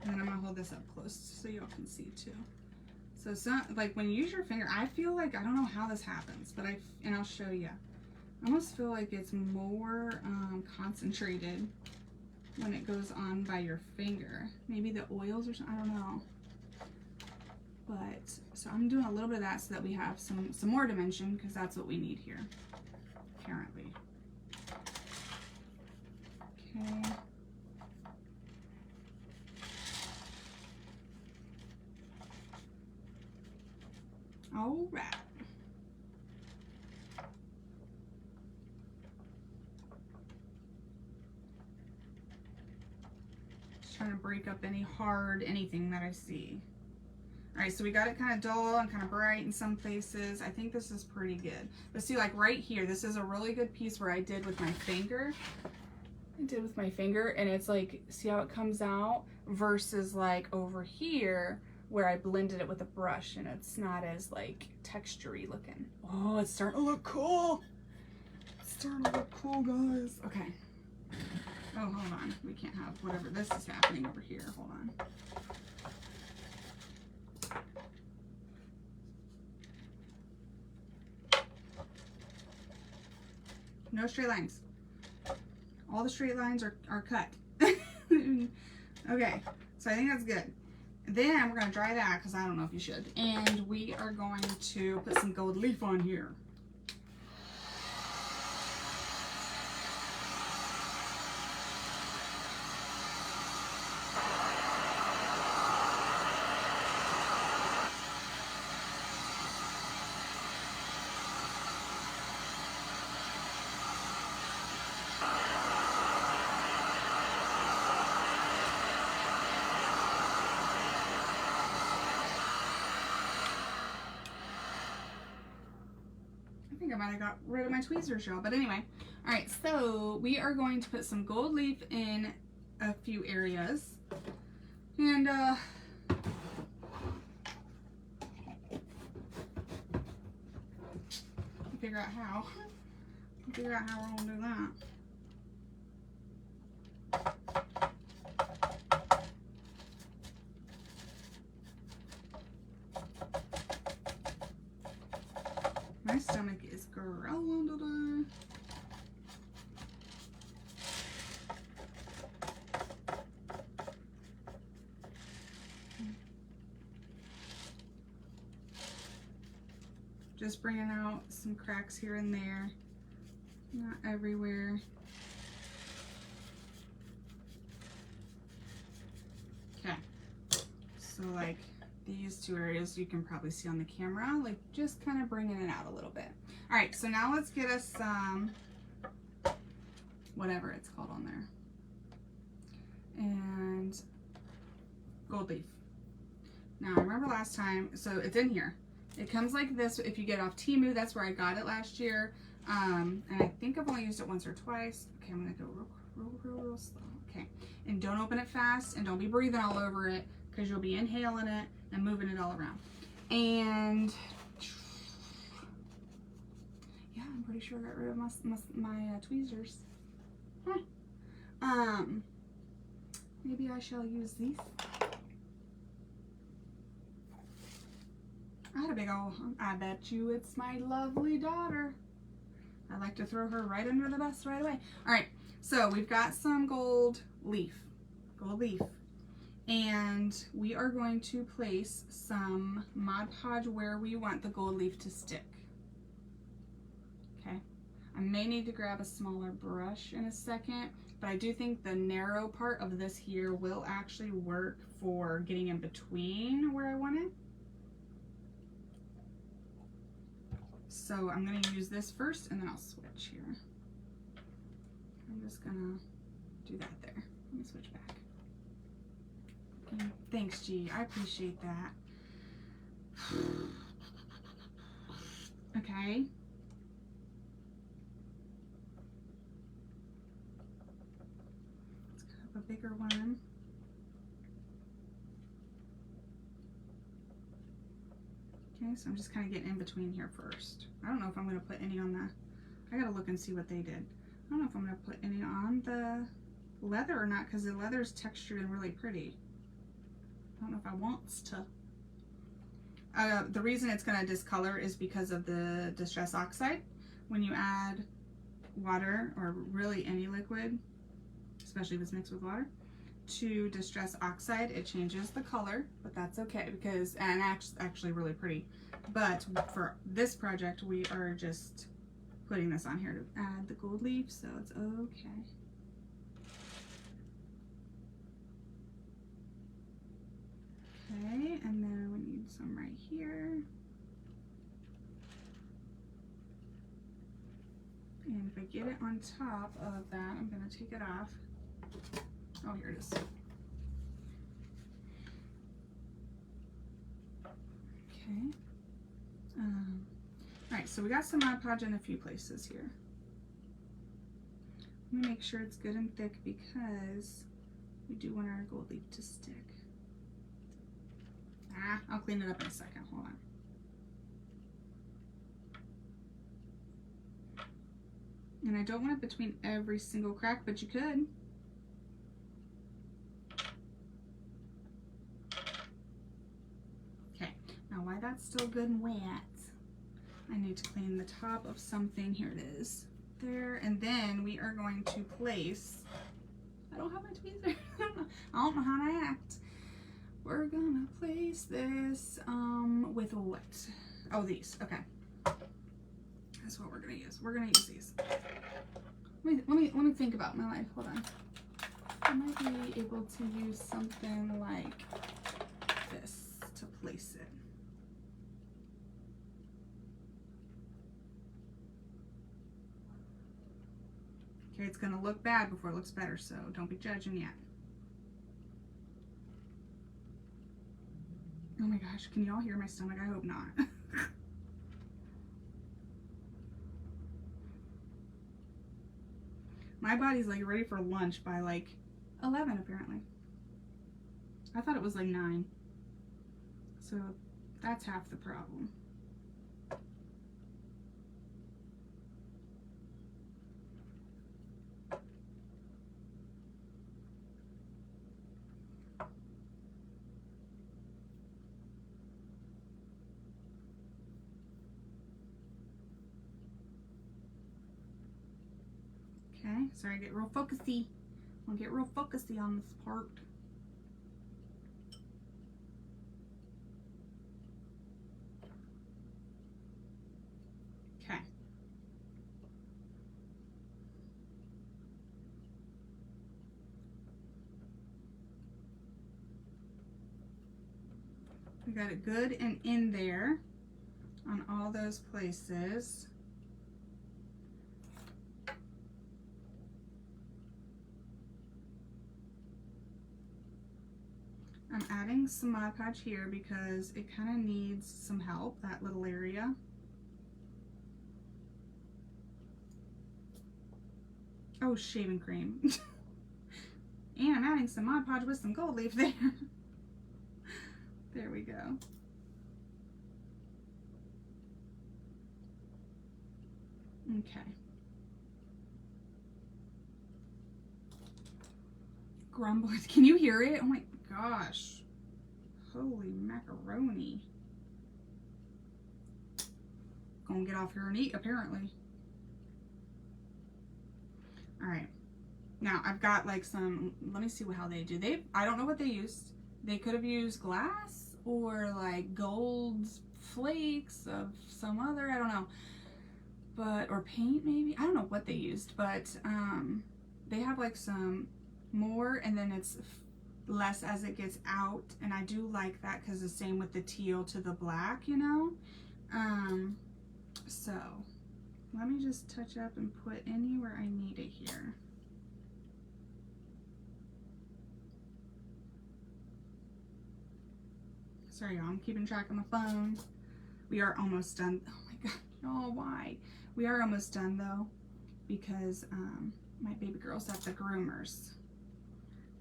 And then I'm gonna hold this up close so y'all can see too. So it's not like when you use your finger, I feel like, I don't know how this happens, but and I'll show you. I almost feel like it's more concentrated when it goes on by your finger. Maybe the oils or something, I don't know. But, so I'm doing a little bit of that so that we have some more dimension, because that's what we need here, apparently. Okay. All right. Just trying to break up any hard anything that I see. All right, so we got it kind of dull and kind of bright in some places. I think this is pretty good. But see, like right here, this is a really good piece where I did with my finger. And it's like, see how it comes out? Versus like over here, where I blended it with a brush and it's not as like textury looking. Oh, it's starting to look cool. It's starting to look cool, guys. Okay. Oh, hold on. We can't have whatever this is happening over here. Hold on. No straight lines. All the straight lines are cut. Okay, so I think that's good. Then we're going to dry that because I don't know if you should. And we are going to put some gold leaf on here. I might have got rid of my tweezers, y'all, but anyway. All right, so we are going to put some gold leaf in a few areas, and figure out how we're gonna do that. My stomach is growling today. Just bringing out some cracks here and there, not everywhere. Okay, so like these two areas you can probably see on the camera, like just kind of bringing it out a little bit. All right, so now let's get us some whatever it's called on there. And gold leaf. Now, I remember last time, so it's in here. It comes like this if you get it off Temu. That's where I got it last year. And I think I've only used it once or twice. Okay, I'm gonna go real slow. Okay, and don't open it fast, and don't be breathing all over it, because you'll be inhaling it and moving it all around. And yeah, I'm pretty sure I got rid of my tweezers. Huh. Maybe I shall use these. I had a big old, I bet you it's my lovely daughter. I like to throw her right under the bus right away. All right, so we've got some gold leaf, and we are going to place some Mod Podge where we want the gold leaf to stick. Okay, I may need to grab a smaller brush in a second, but I do think the narrow part of this here will actually work for getting in between where I want it. So I'm going to use this first, and then I'll switch here. I'm just going to do that there. Let me switch back. Okay. Thanks, G. I appreciate that. Okay. Let's grab a bigger one. Okay, so I'm just kind of getting in between here first. I don't know if I'm going to put any on the, I got to look and see what they did. I don't know if I'm going to put any on the leather or not, because the leather is textured and really pretty. I don't know if I want to. The reason it's going to discolor is because of the Distress Oxide. When you add water, or really any liquid, especially if it's mixed with water, to Distress Oxide, it changes the color, but that's okay, because, and actually really pretty. But for this project, we are just putting this on here to add the gold leaf, so it's okay. Okay, and then we need some right here. And if I get it on top of that, I'm going to take it off. Oh, here it is. Okay. All right, so we got some Mod Podge in a few places here. Let me make sure it's good and thick, because we do want our gold leaf to stick. I'll clean it up in a second. Hold on. And I don't want it between every single crack, but you could. Okay, now why that's still good and wet, I need to clean the top of something. Here it is. There, and then we are going to place, I don't have my tweezer. I don't know how to act. We're gonna place this with what? Oh, these. Okay, that's what we're gonna use. We're gonna use these. Let me think about my life. Hold on. I might be able to use something like this to place it. Okay, it's gonna look bad before it looks better, so don't be judging yet. Oh my gosh, can y'all hear my stomach? I hope not. My body's like ready for lunch by like 11 apparently. I thought it was like 9. So that's half the problem. Okay, sorry, I get real focusy. I'll get real focusy on this part. Okay. We got it good and in there on all those places. I'm adding some Mod Podge here because it kind of needs some help, that little area. Oh, shaving cream. And I'm adding some Mod Podge with some gold leaf there. There we go. Okay. Grumbling. Can you hear it? Oh my gosh. Holy macaroni. Gonna get off here and eat, apparently. Alright. Now, I've got like some, let me see how they do. I don't know what they used. They could have used glass or like gold flakes of some other, I don't know. But, or paint maybe? I don't know what they used, but they have like some more and then it's less as it gets out. And I do like that because the same with the teal to the black, you know? So, let me just touch up and put anywhere I need it here. Sorry, y'all, I'm keeping track on my phone. We are almost done. Oh my god, y'all, why? We are almost done though, because my baby girl's at the groomers.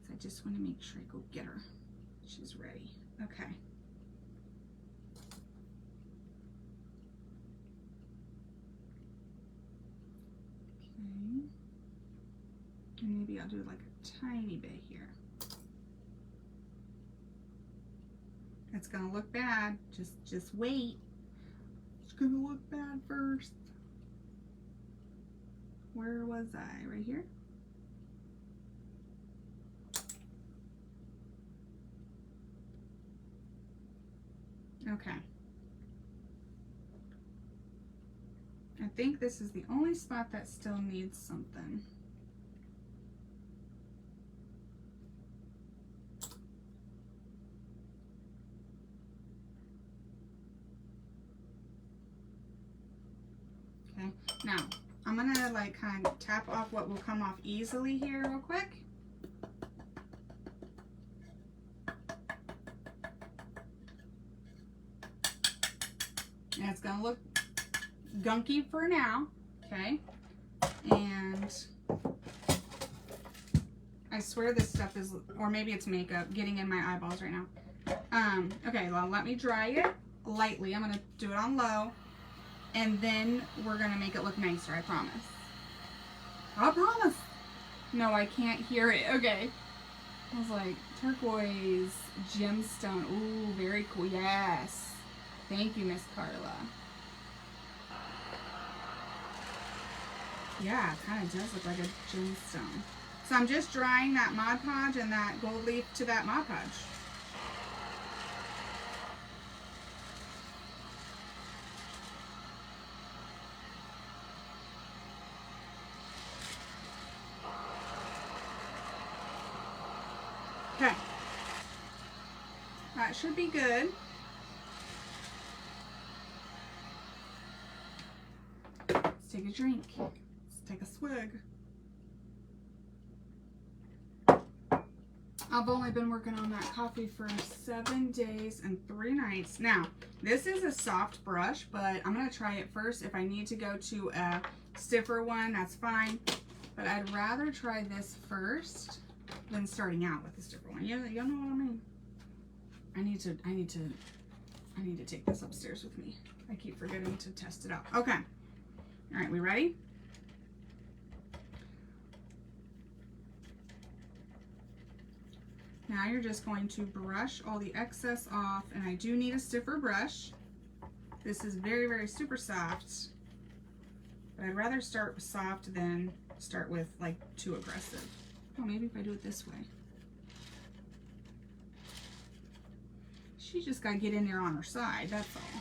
So I just want to make sure I go get her. She's ready. Okay. Okay. And maybe I'll do like a tiny bit here. It's gonna look bad. Just wait. It's gonna look bad first. Where was I? Right here? Okay. I think this is the only spot that still needs something. Okay, now I'm gonna like kind of tap off what will come off easily here real quick. And it's gonna look gunky for now, okay? And I swear this stuff is, or maybe it's makeup getting in my eyeballs right now. Okay, well, let me dry it lightly. I'm gonna do it on low. And then we're gonna make it look nicer, I promise. I promise. No, I can't hear it. Okay. I was like, turquoise gemstone. Ooh, very cool. Yes. Thank you, Miss Carla. Yeah, it kind of does look like a gemstone. So I'm just drying that Mod Podge and that gold leaf to that Mod Podge. Okay, that should be good. Let's take a drink. Let's take a swig. I've only been working on that coffee for 7 days and 3 nights. Now, this is a soft brush, but I'm going to try it first. If I need to go to a stiffer one, that's fine. But I'd rather try this first than starting out with a stiffer one. You know what I mean? I need to take this upstairs with me. I keep forgetting to test it out. Okay. All right, we ready? Now you're just going to brush all the excess off, and I do need a stiffer brush. This is very, very super soft, but I'd rather start soft than start with like too aggressive. Oh, maybe if I do it this way. She just got to get in there on her side, that's all.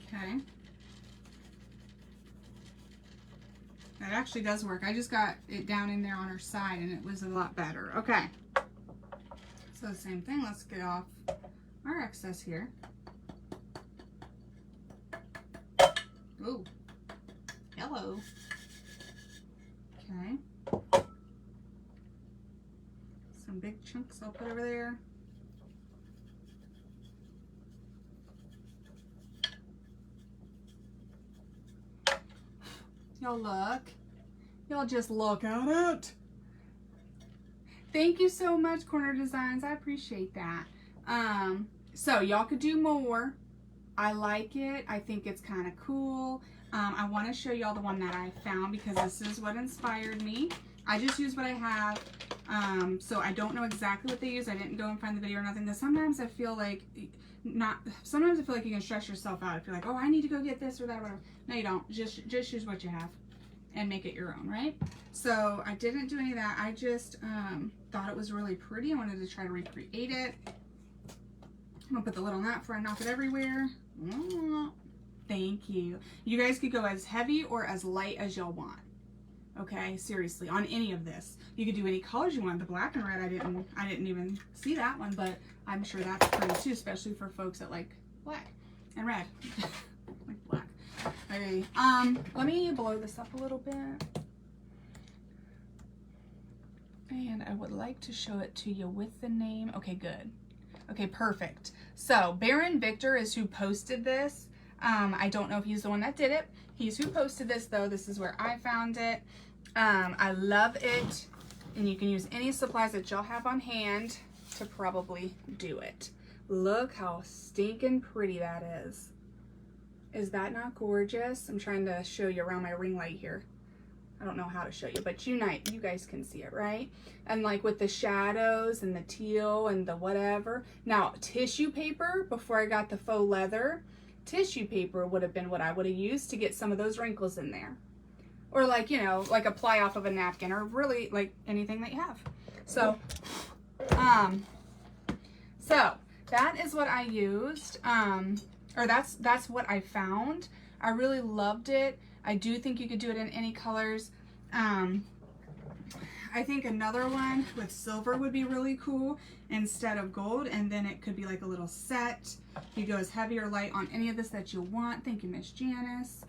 Okay. That actually does work. I just got it down in there on her side and it was a lot better. Okay. So the same thing. Let's get off our excess here. Ooh. Hello. Okay. Some big chunks I'll put over there. Y'all look. Y'all just look at it. Thank you so much, Corner Designs. I appreciate that. So y'all could do more. I like it. I think it's kind of cool. I want to show y'all the one that I found because this is what inspired me. I just use what I have. So I don't know exactly what they use. I didn't go and find the video or nothing. Because sometimes I feel like sometimes I feel like you can stress yourself out if you're like, oh, I need to go get this or that or whatever. No, you don't. Just use what you have and make it your own, right? So I didn't do any of that. I just thought it was really pretty. I wanted to try to recreate it. I'm gonna put the little knot before I knock it everywhere. Thank you. You guys could go as heavy or as light as y'all want. Okay, seriously, on any of this. You could do any colors you want. The black and red, I didn't even see that one, but I'm sure that's pretty too, especially for folks that like black and red. Like black. Okay, let me blow this up a little bit. And I would like to show it to you with the name. Okay, good. Okay, perfect. So Baron Victor is who posted this. I don't know if he's the one that did it. He's who posted this though. This is where I found it. I love it. And you can use any supplies that y'all have on hand to probably do it. Look how stinking pretty that is. Is that not gorgeous? I'm trying to show you around my ring light here. I don't know how to show you, but you guys can see it, right? And like with the shadows and the teal and the whatever. Now, tissue paper, before I got the faux leather, tissue paper would have been what I would have used to get some of those wrinkles in there. Or like, you know, like apply off of a napkin or really like anything that you have. So, so that is what I used. Or that's what I found. I really loved it. I do think you could do it in any colors. I think another one with silver would be really cool instead of gold, and then it could be like a little set. You go as heavy or light on any of this that you want. Thank you, Miss Janice.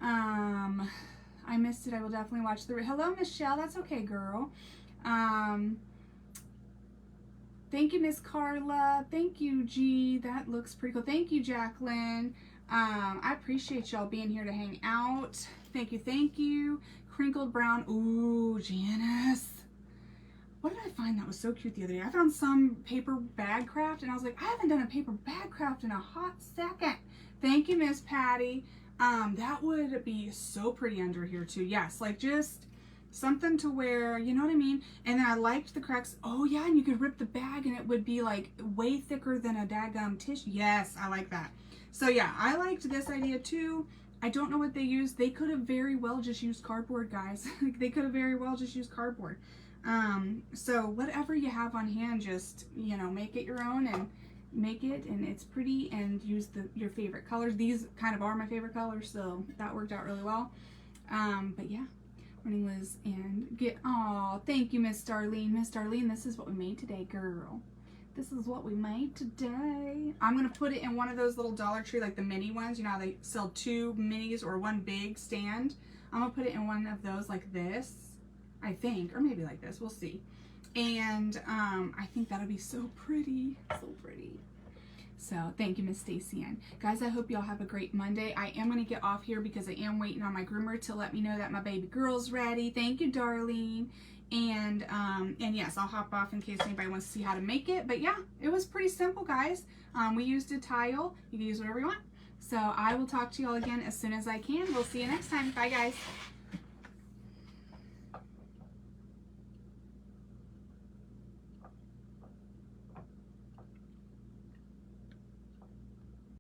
I missed it. I will definitely watch the... Hello, Michelle. That's okay, girl. Thank you, Miss Carla. Thank you, G. That looks pretty cool. Thank you, Jacqueline. I appreciate y'all being here to hang out. Thank you, thank you. Crinkled brown. Ooh, Janice. What did I find that was so cute the other day? I found some paper bag craft, and I was like, I haven't done a paper bag craft in a hot second. Thank you, Miss Patty. That would be so pretty under here, too. Yes, like just something to wear, you know what I mean? And then I liked the cracks. Oh, yeah, and you could rip the bag, and it would be, like, way thicker than a daggum tissue. Yes, I like that. So yeah, I liked this idea too. I don't know what they used. They could have very well just used cardboard, guys. They could have very well just used cardboard. So whatever you have on hand, just, you know, make it your own and make it, and it's pretty, and use your favorite colors. These kind of are my favorite colors, so that worked out really well. But yeah, morning, Liz, and oh, thank you, Miss Darlene. Miss Darlene, this is what we made today, girl. This is what we made today. I'm going to put it in one of those little Dollar Tree, like the mini ones. You know how they sell 2 minis or 1 big stand? I'm going to put it in one of those like this, I think. Or maybe like this. We'll see. And I think that'll be so pretty. So pretty. So thank you, Miss Stacy Ann. Guys, I hope y'all have a great Monday. I am going to get off here because I am waiting on my groomer to let me know that my baby girl's ready. Thank you, Darlene. And yes, I'll hop off in case anybody wants to see how to make it. But yeah, it was pretty simple, guys. We used a tile. You can use whatever you want. So I will talk to y'all again as soon as I can. We'll see you next time. Bye, guys.